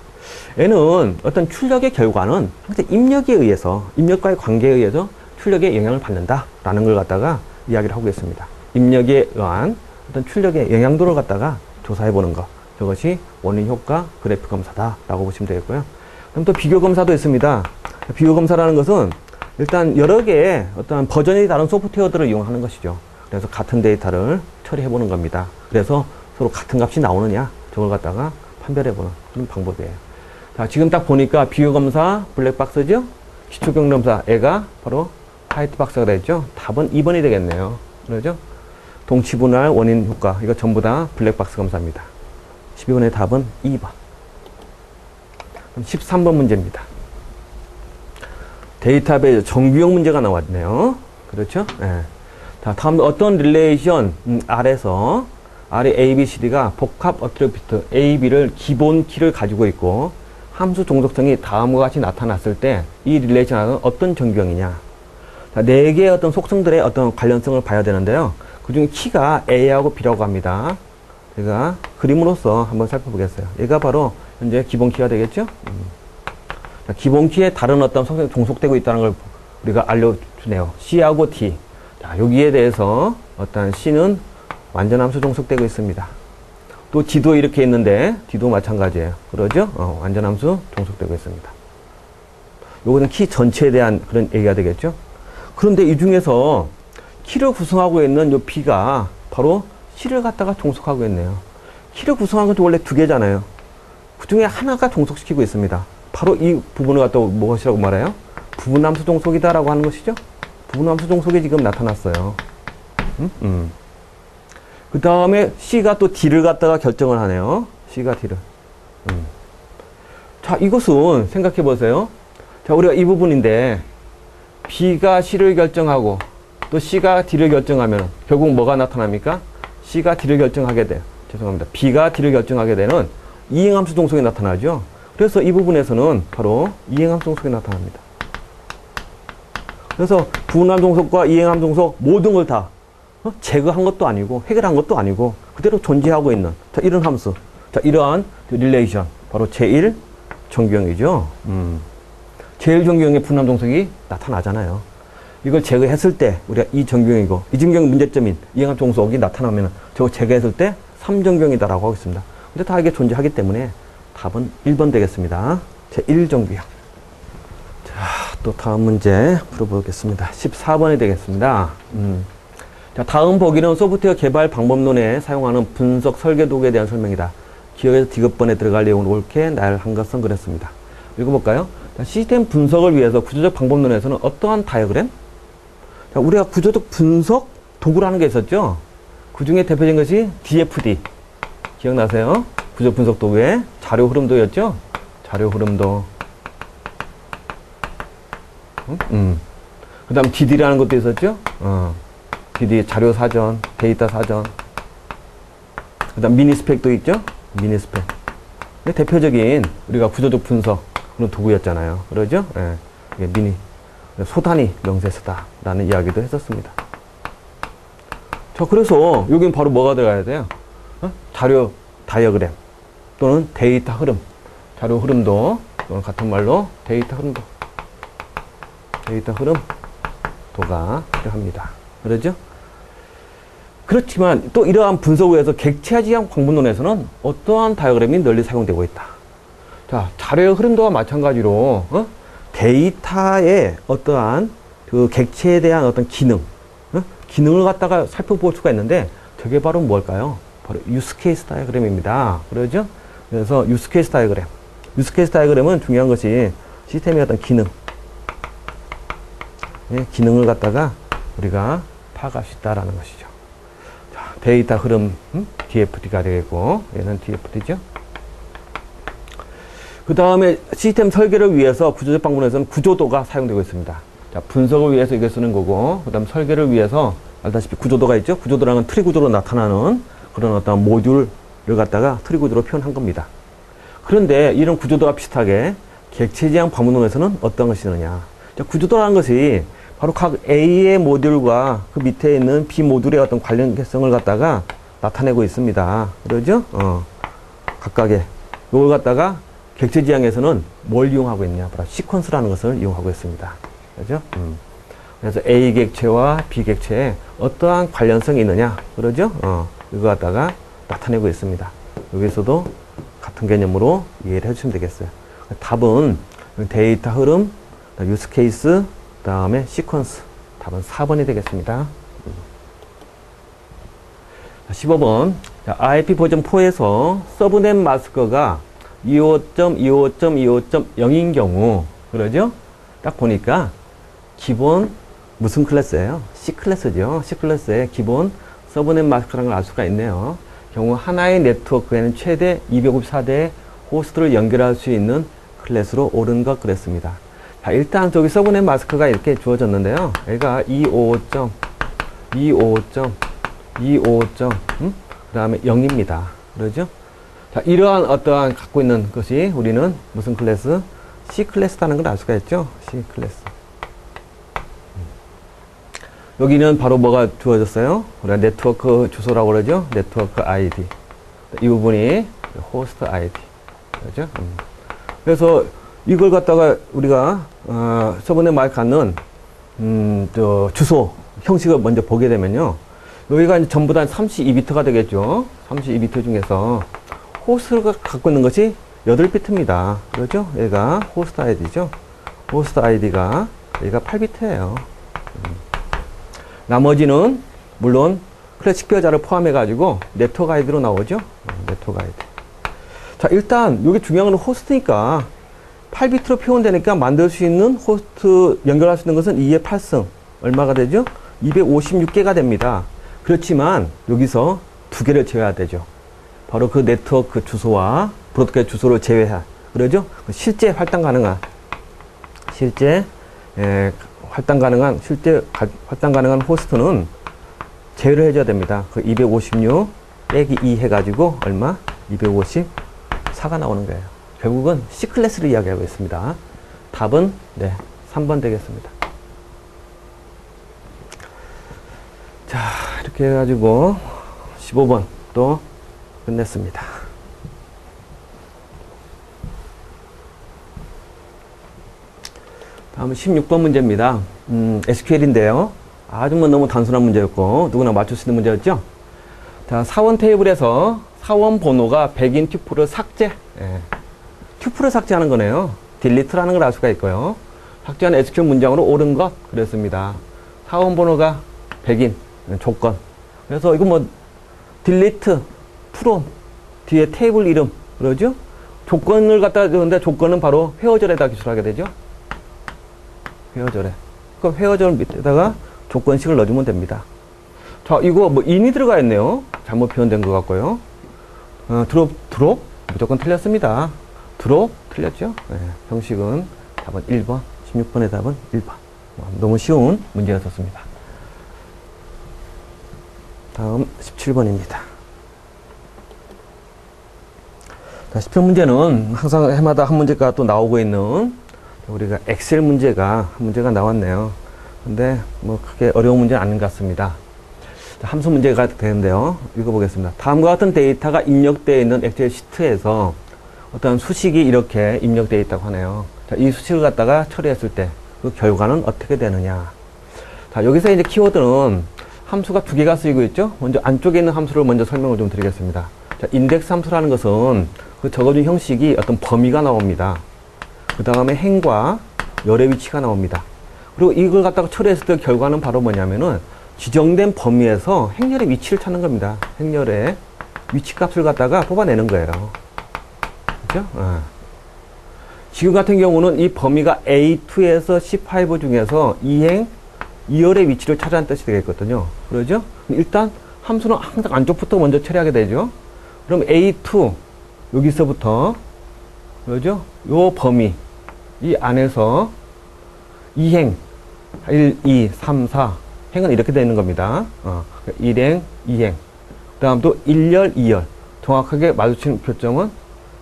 얘는 어떤 출력의 결과는 항상 입력에 의해서, 입력과의 관계에 의해서 출력에 영향을 받는다라는 걸 갖다가 이야기를 하고 있습니다. 입력에 의한 어떤 출력의 영향도를 갖다가 조사해 보는 것. 저것이 원인 효과 그래프 검사다라고 보시면 되겠고요. 그럼 또 비교 검사도 있습니다. 비교 검사라는 것은 일단 여러 개의 어떤 버전이 다른 소프트웨어들을 이용하는 것이죠. 그래서 같은 데이터를 처리해 보는 겁니다. 그래서 서로 같은 값이 나오느냐, 저걸 갖다가 판별해 보는 그런 방법이에요. 자, 지금 딱 보니까 비교 검사 블랙박스죠? 기초 경로 검사 얘가 바로 화이트 박스가 되겠죠? 답은 2번이 되겠네요. 그러죠? 동치분할 원인 효과 이거 전부 다 블랙박스 검사입니다. 12번의 답은 2번. 13번 문제입니다. 데이터베이스 정규형 문제가 나왔네요. 그렇죠? 네. 자, 다음 어떤 릴레이션 R에서 R의 A, B, C, D가 복합 어트리뷰트 A, B를 기본 키를 가지고 있고 함수 종속성이 다음과 같이 나타났을 때 이 릴레이션 R은 어떤 정규형이냐. 자, 4개의 어떤 속성들의 어떤 관련성을 봐야 되는데요. 그 중에 키가 A하고 B라고 합니다. 제가 그림으로써 한번 살펴보겠어요. 얘가 바로 현재 기본 키가 되겠죠? 자, 기본 키에 다른 어떤 성격이 종속되고 있다는 걸 우리가 알려주네요. C하고 D. 자, 여기에 대해서 어떤 C는 완전함수 종속되고 있습니다. 또 D도 이렇게 있는데 D도 마찬가지예요. 그러죠? 완전함수 종속되고 있습니다. 요거는 키 전체에 대한 그런 얘기가 되겠죠? 그런데 이 중에서 키를 구성하고 있는 요 B가 바로 C를 갖다가 종속하고 있네요. 키를 구성하는 것도 원래 2개잖아요. 그 중에 하나가 종속시키고 있습니다. 바로 이 부분을 갖다가 무엇이라고 말해요? 부분함수 종속이다라고 하는 것이죠. 부분함수 종속이 지금 나타났어요. 그 다음에 C가 또 D를 갖다가 결정을 하네요. C가 D를. 자, 이것은 생각해 보세요. 자, 우리가 이 부분인데 B가 C를 결정하고 또 C가 D를 결정하면 결국 뭐가 나타납니까? C가 D를 결정하게 돼요. 죄송합니다. B가 D를 결정하게 되는 이행함수 종속이 나타나죠. 그래서 이 부분에서는 바로 이행함수 종속이 나타납니다. 그래서 부분함 종속과 이행함 종속 모든 걸 다 제거한 것도 아니고 해결한 것도 아니고 그대로 존재하고 있는 자, 이런 함수. 자, 이러한 릴레이션 바로 제1 정규형이죠. 제1 정규형의 부분함 종속이 나타나잖아요. 이걸 제거했을 때 우리가 이 정규형이고 이 정규형 문제점인 이행함 종속이 나타나면 저거 제거했을 때 3정규형이다라고 하고 있습니다. 근데 다 이게 존재하기 때문에 답은 1번 되겠습니다. 제1 정규형. 자, 또 다음 문제 풀어보겠습니다. 14번이 되겠습니다. 자, 다음 보기는 소프트웨어 개발 방법론에 사용하는 분석 설계 도구에 대한 설명이다. 기억에서 디귿번에 들어갈 내용을 옳게 나열한 것은 그랬습니다. 읽어볼까요? 자, 시스템 분석을 위해서 구조적 방법론에서는 어떠한 다이어그램? 자, 우리가 구조적 분석 도구라는 게 있었죠? 그 중에 대표적인 것이 DFD. 기억나세요? 구조 분석 도구의 자료 흐름도였죠? 자료 흐름도. 그 다음 DD라는 것도 있었죠? DD 자료 사전, 데이터 사전. 그 다음 미니스펙도 있죠? 미니스펙. 대표적인 우리가 구조적 분석 그런 도구였잖아요. 그러죠? 예. 이게 미니. 소단위 명세서다라는 이야기도 했었습니다. 자, 그래서 여긴 바로 뭐가 들어가야 돼요? 자료 다이어그램 또는 데이터 흐름. 자료 흐름도 또는 같은 말로 데이터 흐름도. 데이터 흐름도가 필요합니다. 그러죠? 그렇지만 또 이러한 분석을 위해서 객체지향 방법론에서는 어떠한 다이어그램이 널리 사용되고 있다. 자, 자료의 흐름도와 마찬가지로 데이터의 어떠한 그 객체에 대한 어떤 기능, 기능을 갖다가 살펴볼 수가 있는데, 저게 바로 뭘까요? 바로 유스케이스 다이어그램입니다. 그러죠? 그래서 유스케이스 다이어그램. 유스케이스 다이어그램은 중요한 것이 시스템의 어떤 기능, 기능을 갖다가 우리가 파악할 수 있다라는 것이죠. 자, 데이터 흐름, DFD가 되겠고, 얘는 DFD죠. 그 다음에 시스템 설계를 위해서 구조적 방문에서는 구조도가 사용되고 있습니다. 자, 분석을 위해서 이걸 쓰는 거고, 그 다음 설계를 위해서 알다시피 구조도가 있죠. 구조도라는 건 트리 구조로 나타나는 그런 어떤 모듈을 갖다가 트리 구조로 표현한 겁니다. 그런데 이런 구조도와 비슷하게 객체지향 방문론에서는 어떤 것이 있느냐. 자, 구조도라는 것이 바로 각 A의 모듈과 그 밑에 있는 B 모듈의 어떤 관련성을 갖다가 나타내고 있습니다. 그러죠? 각각의. 이걸 갖다가 객체지향에서는 뭘 이용하고 있냐. 바로 시퀀스라는 것을 이용하고 있습니다. 그죠? 그래서 A 객체와 B 객체에 어떠한 관련성이 있느냐. 그러죠? 이거 갖다가 나타내고 있습니다. 여기서도 같은 개념으로 이해를 해주시면 되겠어요. 답은 데이터 흐름, 유스 케이스, 그 다음에 시퀀스. 답은 4번이 되겠습니다. 15번. RIP 버전 4에서 서브넷 마스크가 25.25.25.0인 경우, 그러죠? 딱 보니까 기본 무슨 클래스예요? C 클래스죠. C 클래스의 기본 서브넷 마스크라는 걸 알 수가 있네요. 경우 하나의 네트워크에는 최대 254대의 호스트를 연결할 수 있는 클래스로 옳은 것 그랬습니다. 자, 일단 저기 서브넷 마스크가 이렇게 주어졌는데요. 얘가 255.25.25. 그 다음에 0입니다. 그러죠? 자, 이러한 어떠한 갖고 있는 것이 우리는 무슨 클래스? C 클래스라는 걸 알 수가 있죠. C 클래스. 여기는 바로 뭐가 주어졌어요? 우리가 네트워크 주소라고 그러죠? 네트워크 ID. 이 부분이 호스트 ID. 그죠? 그래서 이걸 갖다가 우리가, 서브넷 마이크 갖는, 주소 형식을 먼저 보게 되면요. 여기가 이제 전부 다 32비트가 되겠죠? 32비트 중에서 호스트가 갖고 있는 것이 8비트입니다. 그렇죠? 얘가 호스트 아이디죠. 호스트 아이디가 얘가 8비트예요. 나머지는 물론 클래식 표자를 포함해 가지고 네트워크 아이디로 나오죠. 네트워크 아이디. 자, 일단 여기 중요한 건 호스트니까 8비트로 표현되니까 만들 수 있는 호스트 연결할 수 있는 것은 2의 8승. 얼마가 되죠? 256개가 됩니다. 그렇지만 여기서 2개를 제외해야 되죠. 바로 그 네트워크 주소와 브로드캐스트 주소를 제외해. 그러죠? 실제 활당 가능한 호스트는 제외를 해줘야 됩니다. 그 256 빼기 2 해가지고 얼마? 254가 나오는 거예요. 결국은 C 클래스를 이야기하고 있습니다. 답은 네, 3번 되겠습니다. 자, 이렇게 해가지고 15번 또 끝냈습니다. 다음은 16번 문제입니다. SQL인데요. 아주 너무 단순한 문제였고 누구나 맞출 수 있는 문제였죠. 자, 사원 테이블에서 사원 번호가 100인 튜플을 삭제. 튜플을 삭제하는 거네요. 딜리트라는 걸 알 수가 있고요. 삭제한 SQL 문장으로 옳은 것 그랬습니다. 사원 번호가 100인 조건. 그래서 이거 뭐 딜리트, 프롬 뒤에 테이블 이름 그러죠? 조건을 갖다 주는데 조건은 바로 회어절에다 기술하게 되죠. 회어절에. 그 회어절 밑에다가 조건식을 넣어주면 됩니다. 자, 이거 뭐 인이 들어가 있네요. 잘못 표현된 것 같고요. 드롭 무조건 틀렸습니다. 드롭 틀렸죠? 네, 형식은 답은 1번. 16번의 답은 1번. 너무 쉬운 문제였었습니다. 다음 17번입니다. 자, 17문제는 항상 해마다 한 문제가 또 나오고 있는 우리가 엑셀 문제가 한 문제가 나왔네요. 근데 뭐 크게 어려운 문제는 아닌 것 같습니다. 자, 함수 문제가 되는데요. 읽어보겠습니다. 다음과 같은 데이터가 입력되어 있는 엑셀 시트에서 어떤 수식이 이렇게 입력되어 있다고 하네요. 자, 이 수식을 갖다가 처리했을 때 그 결과는 어떻게 되느냐. 자, 여기서 이제 키워드는 함수가 2개가 쓰이고 있죠. 먼저 안쪽에 있는 함수를 먼저 설명을 좀 드리겠습니다. 자, 인덱스 함수라는 것은 그 적어준 형식이 어떤 범위가 나옵니다. 그 다음에 행과 열의 위치가 나옵니다. 그리고 이걸 갖다가 처리했을 때 결과는 바로 뭐냐면은 지정된 범위에서 행렬의 위치를 찾는 겁니다. 행렬의 위치 값을 갖다가 뽑아내는 거예요. 그죠? 지금 같은 경우는 이 범위가 A2에서 C5 중에서 2열의 위치를 찾아낸 뜻이 되겠거든요. 그러죠? 일단 함수는 항상 안쪽부터 먼저 처리하게 되죠. 그럼 A2 여기서부터 그러죠? 요 범위 이 안에서 2행 1, 2, 3, 4 행은 이렇게 되는 겁니다. 1행, 2행 그 다음 또 1열, 2열 정확하게 마주치는 교점은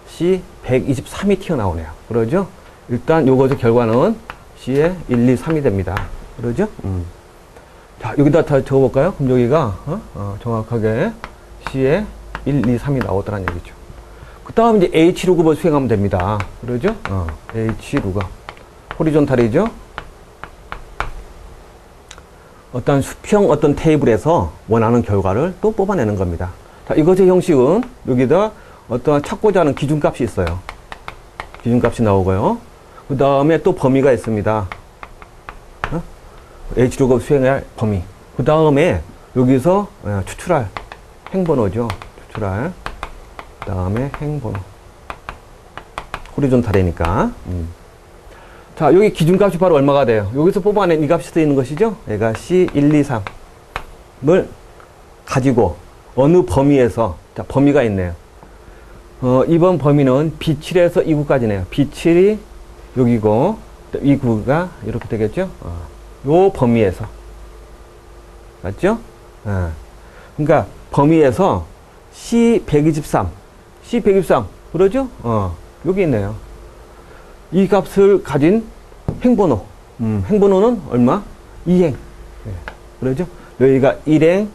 C123이 튀어나오네요. 그러죠? 일단 요거의 결과는 C의 1, 2, 3이 됩니다. 그러죠? 자, 여기다 다 적어볼까요? 그럼 여기가 정확하게 C의 1, 2, 3이 나오더란 얘기죠. 그 다음 이제 H 루급을 수행하면 됩니다. 그러죠? H 루급. 호리존탈이죠? 어떤 수평 어떤 테이블에서 원하는 결과를 또 뽑아내는 겁니다. 자, 이것의 형식은 여기다 어떤 찾고자 하는 기준값이 있어요. 기준값이 나오고요. 그 다음에 또 범위가 있습니다. H 루급 수행할 범위. 그 다음에 여기서 추출할 행번호죠. 추출할. 그 다음에 행번호. 호리존탈이니까. 자, 여기 기준값이 바로 얼마가 돼요? 여기서 뽑아낸 이 값이 쓰이는 것이죠? 얘가 C1, 2, 3을 가지고 어느 범위에서, 자, 범위가 있네요. 이번 범위는 B7에서 2구까지네요. B7이 여기고, 이 구가 이렇게 되겠죠? 요 범위에서. 맞죠? 그러니까 범위에서 C123, 그러죠? 여기 있네요. 이 값을 가진 행번호. 행번호는 얼마? 2행. 그러죠? 여기가 1행,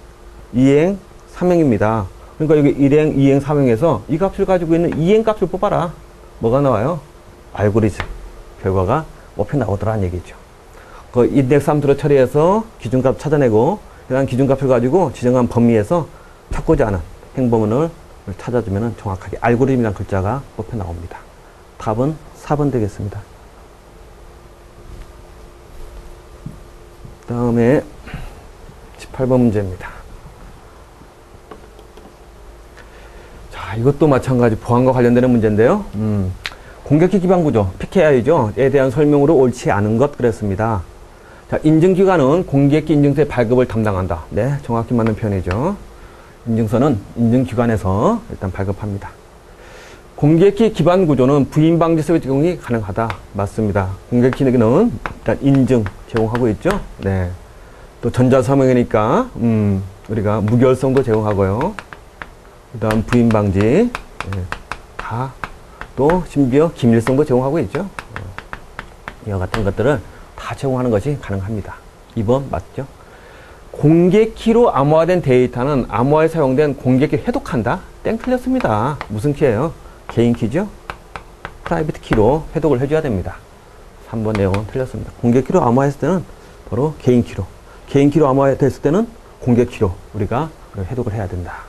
2행, 3행입니다. 그러니까 여기 1행, 2행, 3행에서 이 값을 가지고 있는 2행 값을 뽑아라. 뭐가 나와요? 알고리즘. 결과가 목표 나오더라는 얘기죠. 그 인덱스 함수로 처리해서 기준값 찾아내고, 그 다음 기준값을 가지고 지정한 범위에서 찾고자 하는 행번호를 찾아주면 정확하게 알고리즘이라는 글자가 뽑혀 나옵니다. 답은 4번 되겠습니다. 그 다음에 18번 문제입니다. 자, 이것도 마찬가지 보안과 관련되는 문제인데요. 공격기 기반 구조, PKI죠. 에 대한 설명으로 옳지 않은 것 그랬습니다. 자, 인증기관은 공격기 인증서의 발급을 담당한다. 네, 정확히 맞는 표현이죠. 인증서는 인증기관에서 일단 발급합니다. 공격기 기반 구조는 부인 방지 서비스 제공이 가능하다. 맞습니다. 공격기는 일단 인증 제공하고 있죠. 네. 또 전자서명이니까 우리가 무결성도 제공하고요. 그다음 부인 방지, 네. 다 또 심지어 기밀성도 제공하고 있죠. 이와 같은 것들을 다 제공하는 것이 가능합니다. 2번 맞죠? 공개키로 암호화된 데이터는 암호화에 사용된 공개키 해독한다? 땡 틀렸습니다. 무슨 키예요? 개인 키죠? 프라이빗 키로 해독을 해줘야 됩니다. 3번 내용은 틀렸습니다. 공개키로 암호화했을 때는 바로 개인 키로. 개인 키로 암호화됐을 때는 공개 키로 우리가 해독을 해야 된다.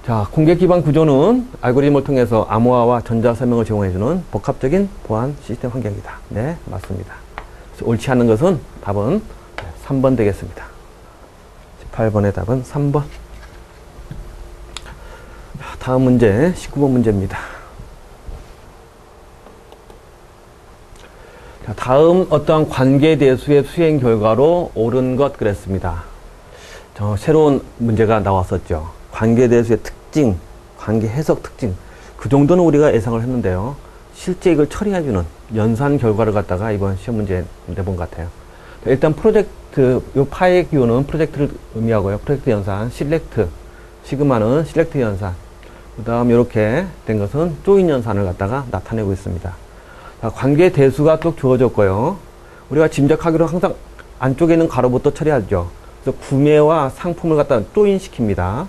자, 공개 기반 구조는 알고리즘을 통해서 암호화와 전자 설명을 제공해주는 복합적인 보안 시스템 환경이다. 네, 맞습니다. 그래서 옳지 않은 것은 답은 3번 되겠습니다. 18번의 답은 3번. 다음 문제 19번 문제입니다. 자, 다음 어떠한 관계대수의 수행 결과로 옳은 것 그랬습니다. 새로운 문제가 나왔었죠. 관계대수의 특징, 관계 해석 특징. 그 정도는 우리가 예상을 했는데요. 실제 이걸 처리해주는 연산 결과를 갖다가 이번 시험 문제에 내본 것 같아요. 일단 프로젝트, 요 파의 기호는 프로젝트를 의미하고요. 프로젝트 연산, 실렉트, 시그마는 실렉트 연산. 그 다음 이렇게 된 것은 조인 연산을 갖다가 나타내고 있습니다. 자, 관계 대수가 또 주어졌고요. 우리가 짐작하기로 항상 안쪽에 있는 가로부터 처리하죠. 그래서 구매와 상품을 갖다 조인시킵니다.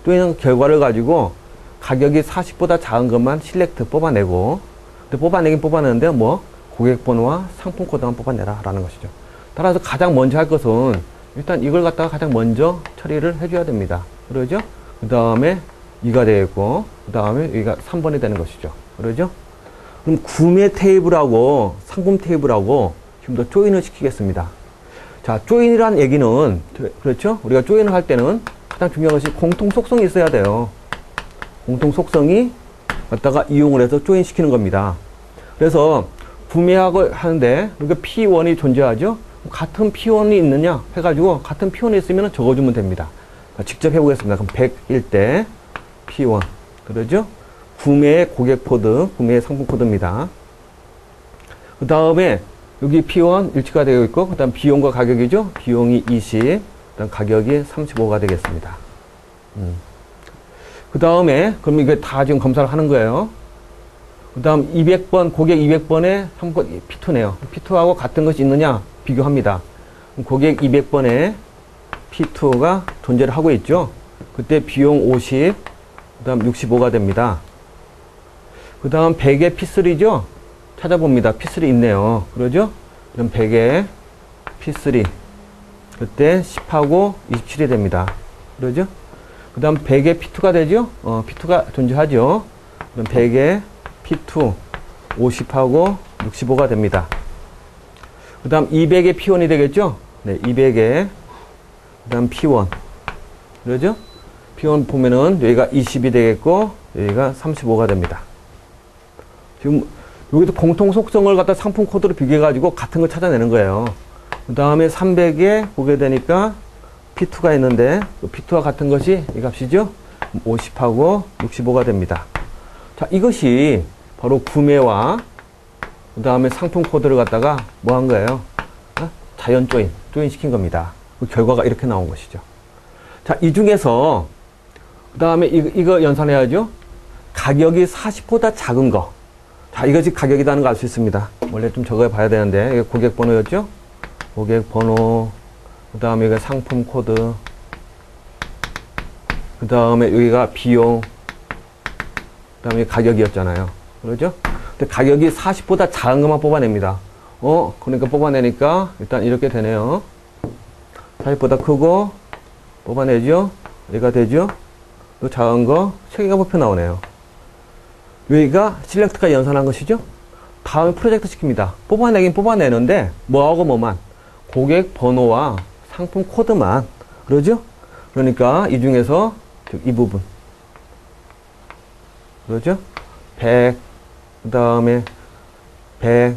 조인한 결과를 가지고 가격이 40보다 작은 것만 실렉트 뽑아내고, 근데 뽑아내긴 뽑아내는데 뭐 고객 번호와 상품 코드만 뽑아내라 라는 것이죠. 따라서 가장 먼저 할 것은 일단 이걸 갖다가 가장 먼저 처리를 해줘야 됩니다. 그러죠? 그 다음에 2가 되겠고, 그 다음에 여기가 3번이 되는 것이죠. 그러죠? 그럼 구매 테이블하고 상품 테이블하고 좀 더 조인을 시키겠습니다. 자, 조인이란 얘기는, 그렇죠? 우리가 조인을 할 때는 가장 중요한 것이 공통 속성이 있어야 돼요. 공통 속성이 갖다가 이용을 해서 조인 시키는 겁니다. 그래서 구매하고 하는데, 그러니까 P1이 존재하죠? 같은 P1이 있느냐 해가지고 같은 P1이 있으면 적어주면 됩니다. 직접 해보겠습니다. 그럼 100일 때 P1. 그러죠? 구매의 고객 코드, 구매의 상품 코드입니다. 그 다음에 여기 P1 일치가 되어 있고, 그 다음 비용과 가격이죠? 비용이 20, 그 다음 가격이 35가 되겠습니다. 그 다음에, 그럼 이게 다 지금 검사를 하는 거예요. 그 다음 200번, 고객 200번에 상품 P2네요. P2하고 같은 것이 있느냐? 비교합니다. 고객 200번에 P2가 존재를 하고 있죠? 그때 비용 50, 그 다음 65가 됩니다. 그 다음 100에 P3죠? 찾아봅니다. P3 있네요. 그러죠? 그럼 100에 P3. 그때 10하고 27이 됩니다. 그러죠? 그 다음 100에 P2가 되죠? P2가 존재하죠? 그럼 100에 P2, 50하고 65가 됩니다. 그 다음 200에 P1이 되겠죠? 네, 200에, 그 다음 P1. 그러죠? P1 보면은 여기가 20이 되겠고, 여기가 35가 됩니다. 지금 여기도 공통 속성을 갖다 상품 코드로 비교해가지고 같은 걸 찾아내는 거예요. 그 다음에 300에 보게 되니까 P2가 있는데, P2와 같은 것이 이 값이죠? 50하고 65가 됩니다. 자, 이것이 바로 구매와 그 다음에 상품 코드를 갖다가 뭐 한 거예요? 자연 조인 시킨 겁니다. 그 결과가 이렇게 나온 것이죠. 자, 이 중에서 그 다음에 이거 연산해야죠. 가격이 40보다 작은 거. 자, 이것이 가격이라는 걸 알 수 있습니다. 원래 좀 적어 봐야 되는데, 이게 고객 번호였죠? 고객 번호, 그 다음에 이거 상품 코드, 그 다음에 여기가 비용, 그 다음에 가격이었잖아요. 그러죠? 근데 가격이 40보다 작은 것만 뽑아냅니다. 그러니까 뽑아내니까 일단 이렇게 되네요. 40보다 크고, 뽑아내죠? 여기가 되죠? 또 작은 거, 3개가 뽑혀 나오네요. 여기가 실렉트가 연산한 것이죠? 다음에 프로젝트 시킵니다. 뽑아내긴 뽑아내는데, 뭐하고 뭐만? 고객 번호와 상품 코드만. 그러죠? 그러니까 이 중에서 이 부분. 그러죠? 100, 그 다음에 100,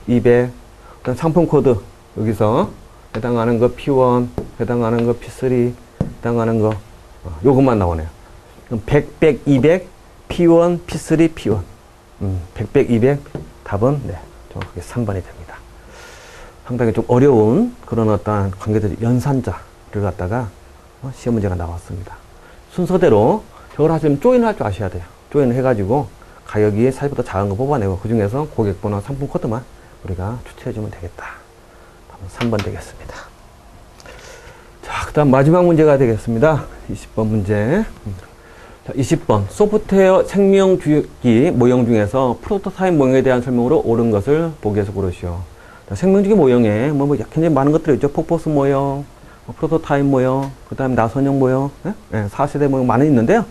200, 그 다음 상품 코드. 여기서 해당하는 거 P1, 해당하는 거 P3, 해당하는 거, 요것만 나오네요. 그럼 100, 100, 200, P1, P3, P1. 100, 100, 200. 답은, 네, 정확하게 3번이 됩니다. 상당히 좀 어려운 그런 어떤 관계들, 연산자를 갖다가 시험 문제가 나왔습니다. 순서대로 저걸 하시면 조인을 할 줄 아셔야 돼요. 조인을 해가지고 가격이 40보다 작은 거 뽑아내고 그 중에서 고객번호 상품 코드만 우리가 추천해주면 되겠다. 답은 3번 되겠습니다. 자, 그 다음 마지막 문제가 되겠습니다. 20번 문제. 자, 20번. 소프트웨어 생명주기 모형 중에서 프로토타입 모형에 대한 설명으로 옳은 것을 보기에서 고르시오. 자, 생명주기 모형에 굉장히 많은 것들이 있죠. 폭포스 모형, 프로토타입 모형, 그 다음에 나선형 모형, 4세대 모형 많이 있는데요.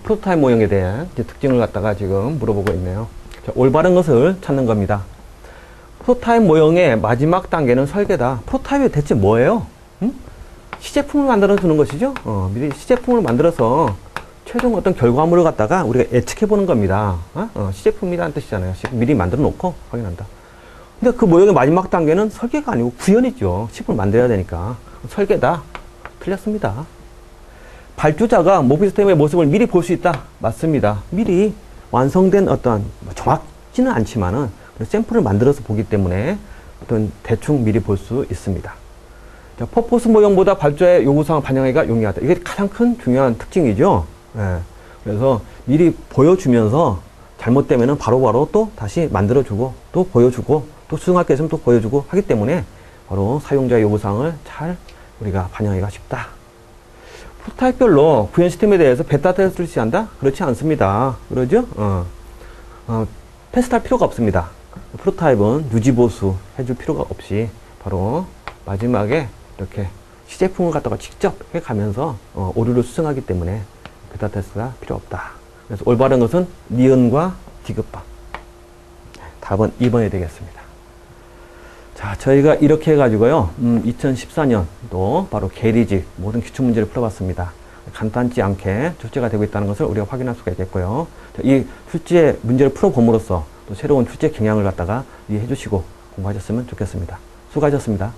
프로토타입 모형에 대한 특징을 갖다가 지금 물어보고 있네요. 자, 올바른 것을 찾는 겁니다. 프로토타입 모형의 마지막 단계는 설계다. 프로토타입이 대체 뭐예요? 시제품을 만들어 주는 것이죠. 미리 시제품을 만들어서 최종 어떤 결과물을 갖다가 우리가 예측해 보는 겁니다. 시제품이라는 뜻이잖아요. 미리 만들어 놓고 확인한다. 근데 그 모형의 마지막 단계는 설계가 아니고 구현이죠. 칩을 만들어야 되니까. 설계다. 틀렸습니다. 발주자가 모빌 시스템의 모습을 미리 볼 수 있다. 맞습니다. 미리 완성된 어떤, 정확지는 않지만은 샘플을 만들어서 보기 때문에 어떤 대충 미리 볼 수 있습니다. 자, 퍼포스 모형보다 발주자의 요구사항을 반영하기가 용이하다. 이게 가장 큰 중요한 특징이죠. 예. 그래서 미리 보여주면서 잘못되면은 바로바로 또 다시 만들어주고 또 보여주고 또 수정할 게 있으면 또 보여주고 하기 때문에 바로 사용자의 요구사항을 잘 우리가 반영하기가 쉽다. 프로타입별로 구현 시스템에 대해서 베타 테스트를 시한다? 그렇지 않습니다. 그러죠? 테스트할 필요가 없습니다. 프로타입은 유지보수 해줄 필요가 없이 바로 마지막에 이렇게 시제품을 갖다가 직접 해가면서 오류를 수정하기 때문에 베타 테스트가 필요 없다. 그래서 올바른 것은 니은과 디귿바. 답은 2번이 되겠습니다. 자, 저희가 이렇게 해가지고요, 2014년도 바로 계리직 모든 기출문제를 풀어봤습니다. 간단치 않게 출제가 되고 있다는 것을 우리가 확인할 수가 있겠고요. 자, 이 출제 문제를 풀어봄으로써 또 새로운 출제 경향을 갖다가 이해해 주시고 공부하셨으면 좋겠습니다. 수고하셨습니다.